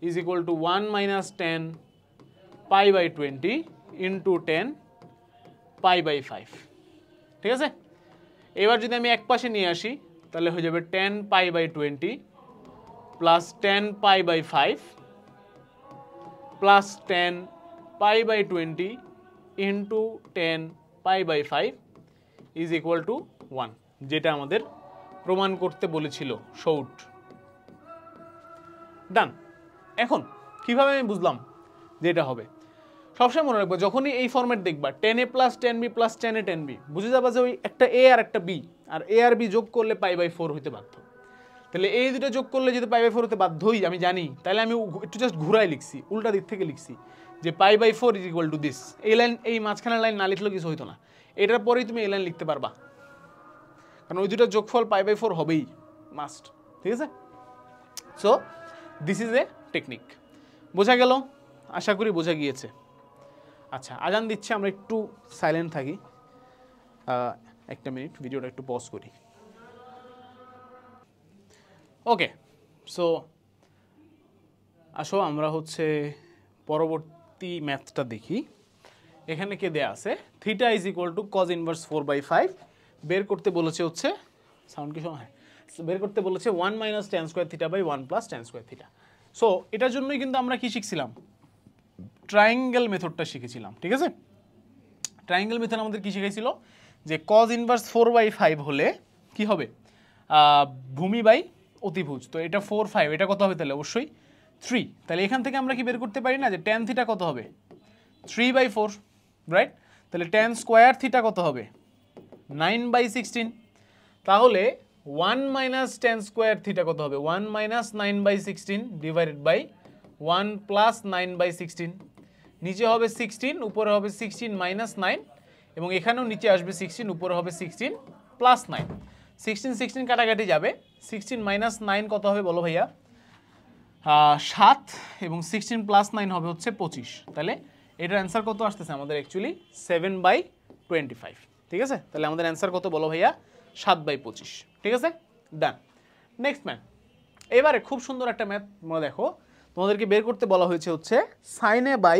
is equal to 1 minus 10 pi by 20 into 10 pi by 5। ঠিক আছে, এবার যদি আমি এক পাশে নিয়ে আসি তাহলে হয়ে যাবে 10 pi by 20 plus 10 pi by 5 plus 10 pi by 20 into 10 pi by 5 is equal to 1, যেটা আমাদের প্রমাণ করতে বলেছিল শর্ট। ডান। এখন কিভাবে আমি বুঝলাম যে এটা হবে? সবসময় মনে রাখবো, যখনই এই ফরম্যাট দেখবা 10a plus 10b plus 10a 10b, বুঝে যাবা যে ওই একটা a আর একটা b, R a R b যোগ করলে পাই বাই 4 হইতে বাধ্য। তাহলে এই দুটো যোগ করলে যদি পাই বাই 4 হতে বাধ্যই আমি জানি, তাহলে আমি একটু জাস্ট ঘুরাই লিখছি, উল্টা দিক থেকে লিখছি যে pi by 4 is equal to this. এই লাইন, এই মাঝখানের লাইন না লিখলেও কিছু হইতো না, এটার পরেই তুমি এই লাইন লিখতে পারবা, কারণ ওই দুটো যোগফল পাই বাই 4 হবেই, মাস্ট। ঠিক আছে, so this is a technique. বোঝা গেল? আশা করি বোঝা গিয়েছে। আচ্ছা, আজান দিচ্ছে, আমরা একটু সাইলেন্ট থাকি, একটা মিনিট, ভিডিওটা একটু পজ করি। ওকে, সো আসো আমরা হচ্ছে পরবর্তী ম্যাথটা দেখি। এখানে কে দেয়া আছে theta is equal two cos inverse 4/5 বের করতে বলেছে হচ্ছে সাউন্ড কি সময় বের করতে বলেছে 1 minus tan square theta by 1 plus tan square theta. So এটার জন্যই কিন্তু আমরা কি শিখছিলাম, ট্রায়াঙ্গেল মেথডটা শিখেছিলাম। ঠিক আছে, ট্রায়াঙ্গেল মেথড আমাদের কি শিখাইছিল যে কজ ইনভার্স 4/5 হলে কি হবে, ভূমি বাই অতিভুজ। তো এটা 4 5, এটা কত হবে তাহলে অবশ্যই 3। তাহলে এখান থেকে আমরা কি বের করতে পারি না যে ট্যান থিটা কত হবে 3/4, রাইট? তাহলে ট্যান স্কোয়ার থিটা কত হবে 9/16। তাহলে 1 মাইনাস ট্যান স্কোয়ার থিটা কত হবে 1 মাইনাস 9/16 ডিভাইডেড বাই 1 প্লাস 9/16। নিচে হবে 16, উপরে হবে 16 মাইনাস 9, এবং এখানেও নিচে আসবে 16, উপরে হবে 16 প্লাস 9। 16 16 কাটাকাটি যাবে, 16 মাইনাস 9 কত হবে বলো ভাইয়া 7, এবং 16 প্লাস 9 হবে হচ্ছে 25। তাহলে এটার অ্যান্সার কত আসতেছে আমাদের অ্যাকচুয়ালি 7/25। ঠিক আছে, তাহলে আমাদের অ্যান্সার কত বলো ভাইয়া 7/25। ঠিক আছে, ডান। নেক্সট ম্যাথ, এবারে খুব সুন্দর একটা ম্যাথ তোমরা দেখো, তোমাদেরকে বের করতে বলা হয়েছে হচ্ছে sine A by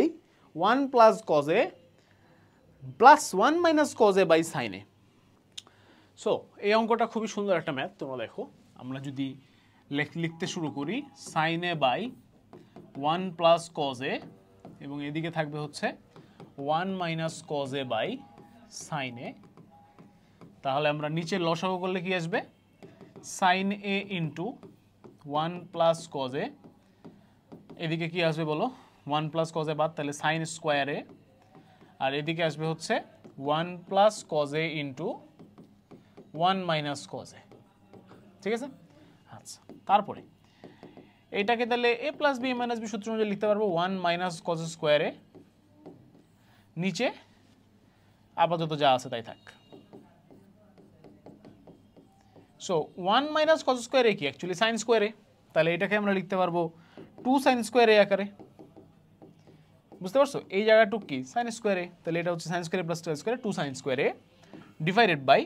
1 plus cos A plus 1 minus cos A by sine A. So এই অঙ্কটা খুবই সুন্দর একটা ম্যাথ। তোমরা দেখো, আমরা যদি লিখতে শুরু করি sine A by 1 plus cos A, এবং এদিকে থাকবে হচ্ছে 1 minus cos A by sine A. তাহলে আমরা নিচে লসাগু করলে কি আসবে sine A into 1 plus cos A, এদিকে কি আসবে বলো 1 প্লাস কজ এ বাদ, তাহলে সাইন স্কোয়ার এ, আর এদিকে আসবে হচ্ছে 1 প্লাস কজ এ ইন্টু 1 মাইনাস কজ এ। ঠিক আছে, আচ্ছা। তারপরে এইটাকে তাহলে এ প্লাস বি মাইনাস বি সূত্র অনুযায়ী লিখতে পারবো 1 মাইনাস কজ স্কোয়ার এ, নিচে আপাতত যা আছে তাই থাক। সো 1 মাইনাস কজ স্কোয়ার এ কি অ্যাকচুয়ালি সাইন স্কোয়ার এ, তাহলে এটাকে আমরা লিখতে পারবো 2 সাইন স্কোয়ার এ আকারে। বুঝতে পারছো, এই জায়গাটুক কি সাইন স্কোয়ার এ, তাহলে এটা হচ্ছে sine square plus 2 square 2 sine square A divided by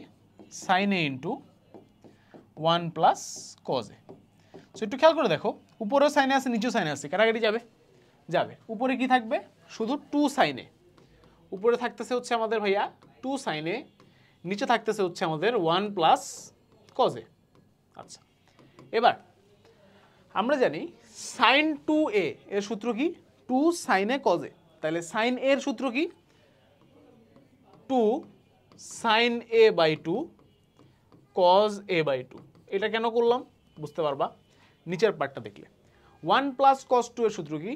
sine A into 1 plus cos A. So একটু খেয়াল করে দেখো, উপরেও সাইনে আছে নিচেও সাইনে আছে, কাটাকাটি যাবে যাবে। উপরে কি থাকবে শুধু 2 সাইনে, উপরে থাকতেছে হচ্ছে আমাদের ভাইয়া 2 সাইনে, নিচে থাকতেছে হচ্ছে আমাদের 1 প্লাস কজ এ। আচ্ছা, এবার আমরা জানি সাইন 2a এর সূত্র কি 2 সাইন এ কজ এ, তাহলে সাইন এ এর সূত্র কি 2 sine A by 2 cos A by 2। এটা কেন করলাম বুঝতে পারবা নিচের পার্টটা দেখলে। 1 প্লাস কজ 2 এর সূত্র কি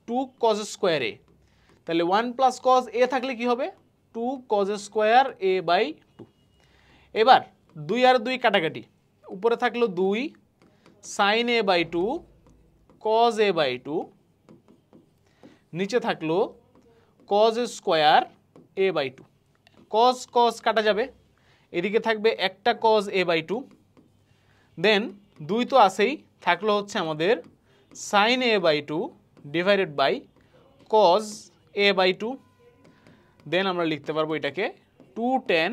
2 কজ স্কোয়ার এ, তাহলে 1 প্লাস কজ এ থাকলে কি হবে 2 কজ স্কোয়ার এ বাই 2। এবার 2 আর 2 কাটাকাটি, উপরে থাকলো 2 sine A by 2 cos A by 2, নিচে থাকলো cos square A by 2। Cos cos কাটা যাবে, এদিকে থাকবে একটা কজ এ বাই 2, দেন 2 তো আসেই, থাকলো হচ্ছে আমাদের sine A by 2 divided by cos A by 2। Then আমরা লিখতে পারবো এটাকে 2 tan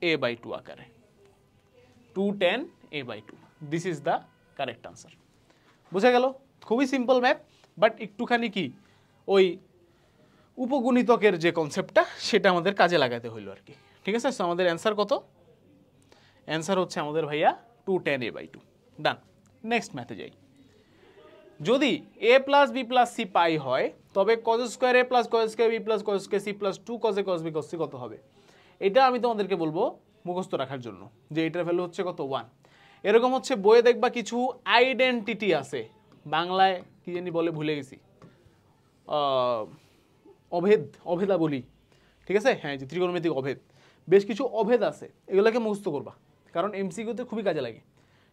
a বাই 2 আকারে, 2 tan a by 2। This is the correct answer. বুঝা গেল, খুবই সিম্পল ম্যাথ, বাট একটুখানি কি ওই উপগুণিতকের যে কনসেপ্টটা সেটা আমাদের কাজে লাগাতে হইলো আর কি। ঠিক আছে, সো আমাদের অ্যান্সার কত, অ্যান্সার হচ্ছে আমাদের ভাইয়া 2 tan a by 2। Done. Next ম্যাথে যাই। যদি a plus B plus C pi হয় তবে cos square A plus cos square B plus cos square C plus 2 cos A cos B cos C কত হবে। এটা আমি তোমাদেরকে বলবো মুখস্থ রাখার জন্য যে এটার ভ্যালু হচ্ছে কত 1। এরকম হচ্ছে বইয়ে দেখবা কিছু আইডেন্টিটি আছে, বাংলায় কি জানি বলে ভুলে গেছি, অভেদ, অভেদা বলি। ঠিক আছে, হ্যাঁ, যে ত্রিকোণমিতিক অভেদ, বেশ কিছু অভেদ আছে, এগুলোকে মুখস্থ করবা কারণ এমসিকিউতে খুবই কাজে লাগে।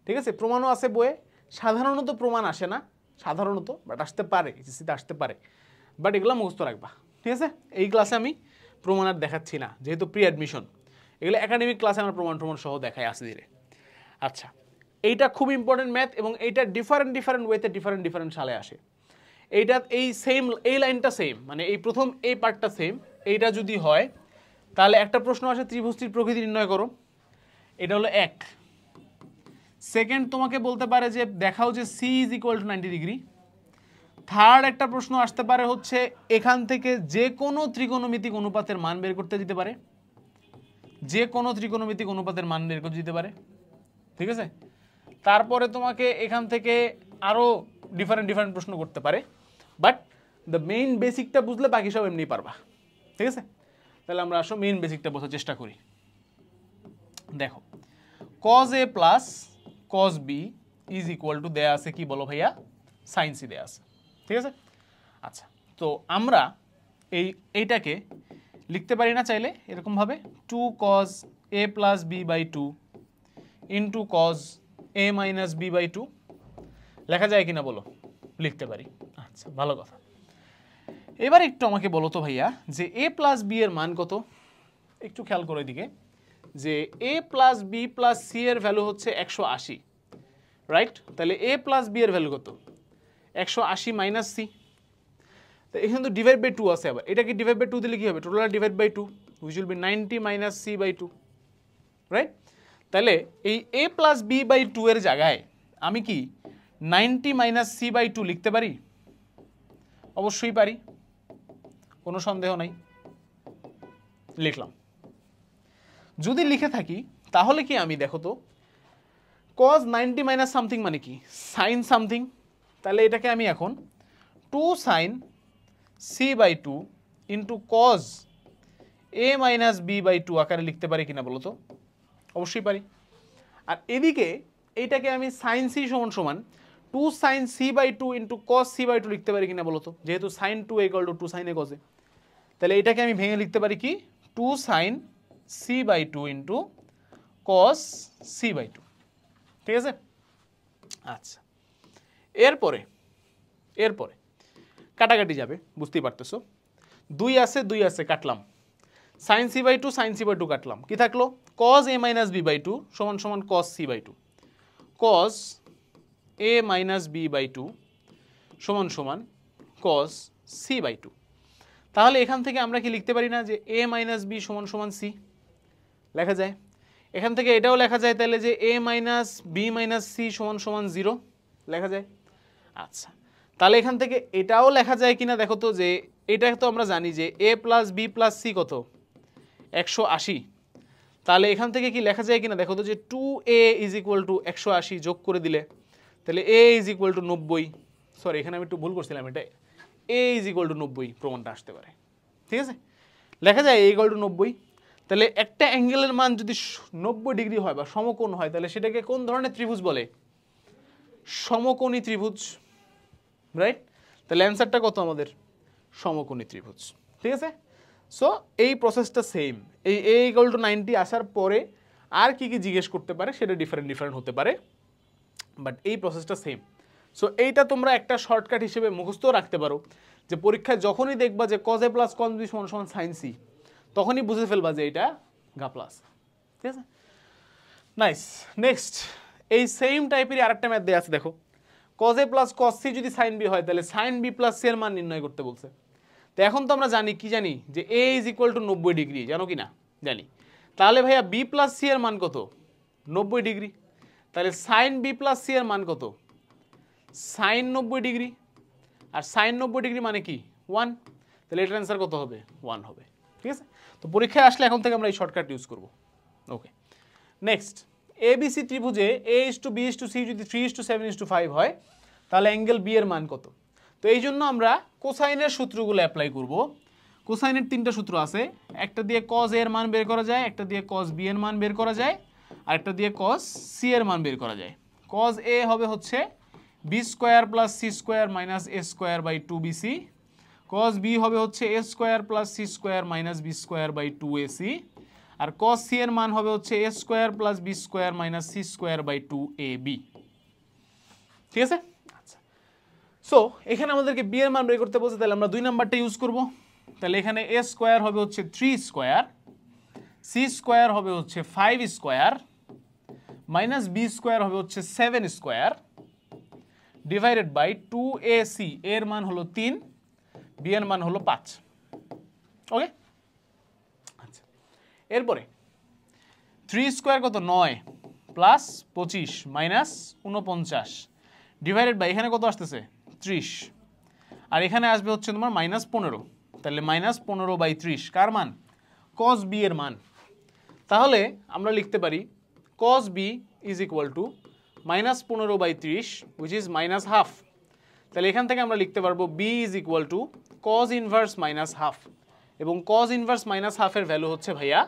ঠিক আছে, প্রমাণও আছে বইয়ে, সাধারণত প্রমাণ আসে না, সাধারণত বাট আসতে পারে, এসএসসিতে আসতে পারে, বাট এগুলো মুখস্থ রাখবা। ঠিক আছে, এই ক্লাসে আমি প্রমাণ আর দেখাচ্ছি না যেহেতু প্রি অ্যাডমিশন, এগুলো একাডেমিক ক্লাসে আমরা প্রমাণ সহ দেখাই আসে ধীরে। আচ্ছা, এইটা খুব ইম্পর্টেন্ট ম্যাথ এবং এইটা ডিফারেন্ট ওয়েতে ডিফারেন্ট সালে আসে। এইটা এই সেম, এই লাইনটা সেম, মানে এই প্রথম এই পার্টটা সেম, এইটা যদি হয় তাহলে একটা প্রশ্ন আসে ত্রিভুজটির প্রকৃতি নির্ণয় করো, এটা হলো 1। সেকেন্ড তোমাকে বলতে পারে যে দেখাও যে C is equal to 90 degree, third একটা প্রশ্ন আসতে পারে হচ্ছে এখান থেকে যে কোনো ত্রিকোণমিতিক অনুপাতের মান বের করতে দিতে পারে, যে কোনো ত্রিকোণমিতিক অনুপাতের মান বের করতে দিতে পারে, ঠিক আছে। তারপরে তোমাকে এখান থেকে আরো ডিফারেন্ট প্রশ্ন করতে পারে, বাট দ্য মেইন বেসিকটা বুঝলে বাকি সব এমনি পারবা, ঠিক আছে। তাহলে আমরা আসো মেইন বেসিকটা বোঝার চেষ্টা করি। দেখো cos a plus cos b is equal two দেয়া আছে কি বলো ভাইয়া, sin c দেয়া আছে, ঠিক আছে। আচ্ছা, তো আমরা এইটাকে লিখতে পারি না চাইলে এরকম ভাবে 2 cos a plus b by 2 into cos a minus b by 2 লেখা যায় কিনা বলো, লিখতে পারি। আচ্ছা, ভালো কথা। এবার একটু আমাকে বলো তো ভাইয়া যে a প্লাস b এর মান কত, একটু খেয়াল করে দিকে যে a plus b plus c এর ভ্যালু হচ্ছে 180, রাইট। তাহলে a প্লাস b এর ভ্যালু কত, 180 মাইনাস c। তো এখানে তো ডিভাইড বাই 2 আছে, আবার এটাকে ডিভাইড বাই 2 দিলে কি হবে, total divide by 2 which will be 90 minus c by 2, right. তাহলে এই a প্লাস b বাই 2 এর জায়গায় আমি কি 90 মাইনাস c বাই 2 লিখতে পারি? অবশ্যই পারি, কোনো সন্দেহ নাই, লিখলাম। যদি লিখে থাকি তাহলে কি আমি দেখো তো cos 90 মাইনাস সামথিং মানে কি sin সামথিং, তাহলে এটাকে আমি এখন 2 sin c by 2 into cos a minus b by 2 আকারে লিখতে পারি কিনা বলো তো? অবশ্যই পারি। আর এদিকে এইটাকে আমি sin c সমান সমান 2 sin c by 2 into cos c by 2 লিখতে পারি কিনা বলো তো? যেহেতু sin 2 equal to 2 sin a cos a, তাহলে এটাকে আমি ভেঙে লিখতে পারি কি 2 sin c by 2 into cos c by 2, ঠিক আছে। আচ্ছা, এরপরে কাটাকাটি যাবে, বুঝতেই পারতেছো। 2 আছে কাটলাম, sin c by 2 sin c by 2 কাটলাম, কি থাকলো cos a minus b by 2 সমান সমান cos c by 2, cos a minus b by 2 সমান সমান cos c বাই 2। তাহলে এখান থেকে আমরা কি লিখতে পারি না যে a মাইনাস b সমান সমান c লেখা যায়। এখান থেকে এটাও লেখা যায় তাহলে যে a minus b minus c সমান সমান 0 লেখা যায়। আচ্ছা, তাহলে এখান থেকে এটাও লেখা যায় কিনা দেখো তো, যে এটা তো আমরা জানি যে a plus b plus c কত 180, তাহলে এখান থেকে কি লেখা যায় কিনা দেখো তো যে 2a ইজ ইকুয়াল টু 180 যোগ করে দিলে তাহলে a is equal to 90, sorry এখানে আমি একটু ভুল করছিলাম, এটা a ইজ ইকুয়াল টু 90 প্রমাণটা আসতে পারে, ঠিক আছে। লেখা যায় a ইকুয়াল টু 90। তাহলে একটা অ্যাঙ্গেলের মান যদি 90 ডিগ্রি হয় বা সমকোণ হয় তাহলে সেটাকে কোন ধরনের ত্রিভুজ বলে? সমকোণী ত্রিভুজ, রাইট। তাহলে অ্যান্সারটা কত আমাদের? সমকোণী ত্রিভুজ, ঠিক আছে। সো এই প্রসেসটা সেম, এই a ইকুয়াল টু 90 আসার পরে আর কি কি জিজ্ঞেস করতে পারে সেটা ডিফারেন্ট হতে পারে, বাট এই প্রসেসটা সেম। সো এইটা তোমরা একটা শর্টকাট হিসেবে মুখস্থ রাখতে পারো, যে পরীক্ষায় যখনই দেখবা যে cos a plus cos b সমান সমান sin c তখনই বুঝে ফেলবা যে এটা গা প্লাস, ঠিক আছে। নাইস। নেক্সট এই সেম টাইপেরই আরেকটা ম্যাথ দেয়া আছে, দেখো cos a plus cos c যদি sin b হয় তাহলে sin b প্লাস c এর মান নির্ণয় করতে বলছে। তো এখন তো আমরা জানি কি জানি যে a is equal to 90 degree, জানো কি না? জানি। তাহলে ভাইয়া b প্লাস c এর মান কত? 90 ডিগ্রি। তাহলে sin b প্লাস c এর মান কত? sin 90 degree. আর sin 90 ডিগ্রি মানে কি 1, তাহলে এটার অ্যান্সার কত হবে? 1 হবে, ঠিক আছে। তো পরীক্ষায় আসলে এখন থেকে আমরা এই শর্টকাট ইউজ করব। ওকে, নেক্সট ABC ত্রিভুজে A:B:C যদি 3:7:5 হয় তাহলে অ্যাঙ্গেল B এর মান কত? তো এই জন্য আমরা কোসাইনের সূত্রগুলো অ্যাপ্লাই করব। কোসাইনের 3টা সূত্র আছে, একটা দিয়ে cos A এর মান বের করা যায়, একটা দিয়ে cos B এর মান বের করা যায়, আর একটা দিয়ে cos C এর মান বের করা যায়। cos A হবে হচ্ছে b square plus c square minus a square by 2bc, cos b হবে হচ্ছে a square plus c square minus b square by 2ac, আর cos c এর মান হবে হচ্ছে a square plus b square minus c square by 2ab, ঠিক আছে। আচ্ছা, সো এখানে আমাদেরকে b এর মান বের করতে বলছে, তাহলে আমরা 2 নাম্বারটা ইউজ করব। তাহলে এখানে a স্কয়ার হবে হচ্ছে 3 স্কয়ার, c স্কয়ার হবে হচ্ছে 5 স্কয়ার মাইনাস b স্কয়ার হবে হচ্ছে 7 স্কয়ার ডিভাইডেড বাই 2ac, এর মান হলো 3, b এর মান হলো 5। ওকে, আচ্ছা, এরপরে 3 স্কয়ার কত 9 প্লাস 25 মাইনাস 49 ডিভাইডেড বাই এখানে কত আসতেছে 30, আর এখানে আসবে হচ্ছে তোমার -15, তাহলে -15/30 কার মান? cos b এর মান। তাহলে আমরা লিখতে পারি cos b is equal two -15/30 which is -half। তাহলে এখান থেকে আমরা লিখতে পারবো b is equal two cos inverse -half, এবং cos ইনভার্স -half এর ভ্যালু হচ্ছে ভাইয়া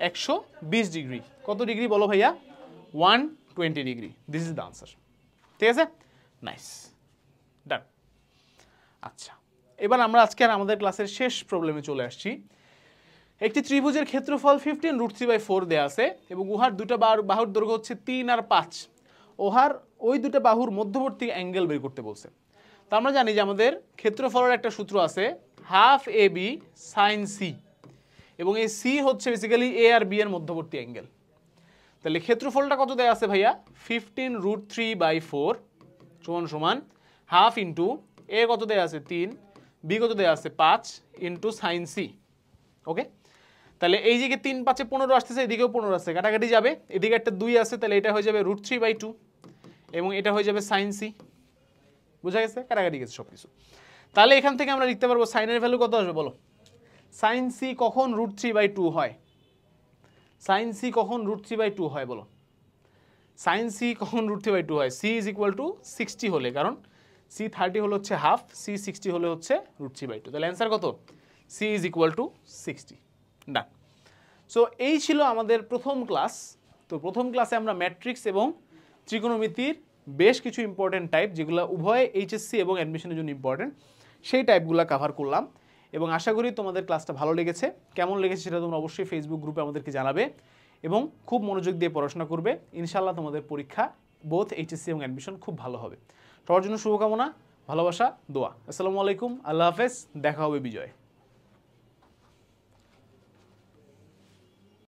120 ডিগ্রি। কত ডিগ্রি বলো ভাইয়া? 120 degree. This is the answer. ঠিক আছে, নাইস, ডান। আচ্ছা, এবার আমরা আজকে আর আমাদের ক্লাসের শেষ প্রবলেমে চলে আসছি। একটি ত্রিভুজের ক্ষেত্রফল 15√3/4 দেয়া আছে এবং উহার দুটো বাহুর দৈর্ঘ্য হচ্ছে 3 আর 5। ওহার ওই দুটো বাহুর মধ্যবর্তী অ্যাঙ্গেল বের করতে বলছে। তো আমরা জানি যে আমাদের ক্ষেত্রফলের একটা সূত্র আছে হাফ AB sin C, এবং এই C হচ্ছে বেসিক্যালি A আর B এর মধ্যবর্তী অ্যাঙ্গেল। তাহলে ক্ষেত্রফলটা কত দেয়া আছে ভাইয়া? 15√3/4 সমান হাফ ইন্টু A কত দেয়া আছে 3, B কত দেয়া আছে 5 ইন্টু sin C। ওকে, তাহলে এই দিকে 3 5 15 আসতেছে, এদিকেও 15 আছে, কাটাকাটি যাবে, এদিকে একটা 2 আছে, তাহলে এটা হয়ে যাবে √3/2 এবং এটা হয়ে যাবে sin C। বুঝা গেছে? কাটাকাটি গেছে সব কিছু। তাহলে এখান থেকে আমরা লিখতে পারবো সাইনের ভ্যালু কত আসবে বলো? sin C কখন √3/2 হয়? sin C কখন √3/2 হয় বলো? sin C কখন √3/2 হয়? C ইজ ইকুয়াল টু 60 হলে, কারণ C 30 হলে হচ্ছে হাফ, C 60 হলে হচ্ছে √3/2। তাহলে অ্যান্সার কত? C is equal two 60। Done. So এই ছিল আমাদের প্রথম ক্লাস। তো প্রথম ক্লাসে আমরা ম্যাট্রিক্স এবং ত্রিকোণমিতির বেশ কিছু ইম্পর্টেন্ট টাইপ, যেগুলো উভয় এইচএসসি এবং অ্যাডমিশনের জন্য ইম্পর্টেন্ট, সেই টাইপগুলো কভার করলাম এবং আশা করি তোমাদের ক্লাসটা ভালো লেগেছে। কেমন লেগেছে সেটা তোমরা অবশ্যই ফেসবুক গ্রুপে আমাদেরকে জানাবে এবং খুব মনোযোগ দিয়ে পড়াশোনা করবে। ইনশাআল্লাহ তোমাদের পরীক্ষা বোথ এইচএসসি এবং অ্যাডমিশন খুব ভালো হবে। সবার জন্য শুভকামনা, ভালোবাসা, দোয়া। আসসালামু আলাইকুম, আল্লাহ হাফেজ, দেখা হবে বিজয়।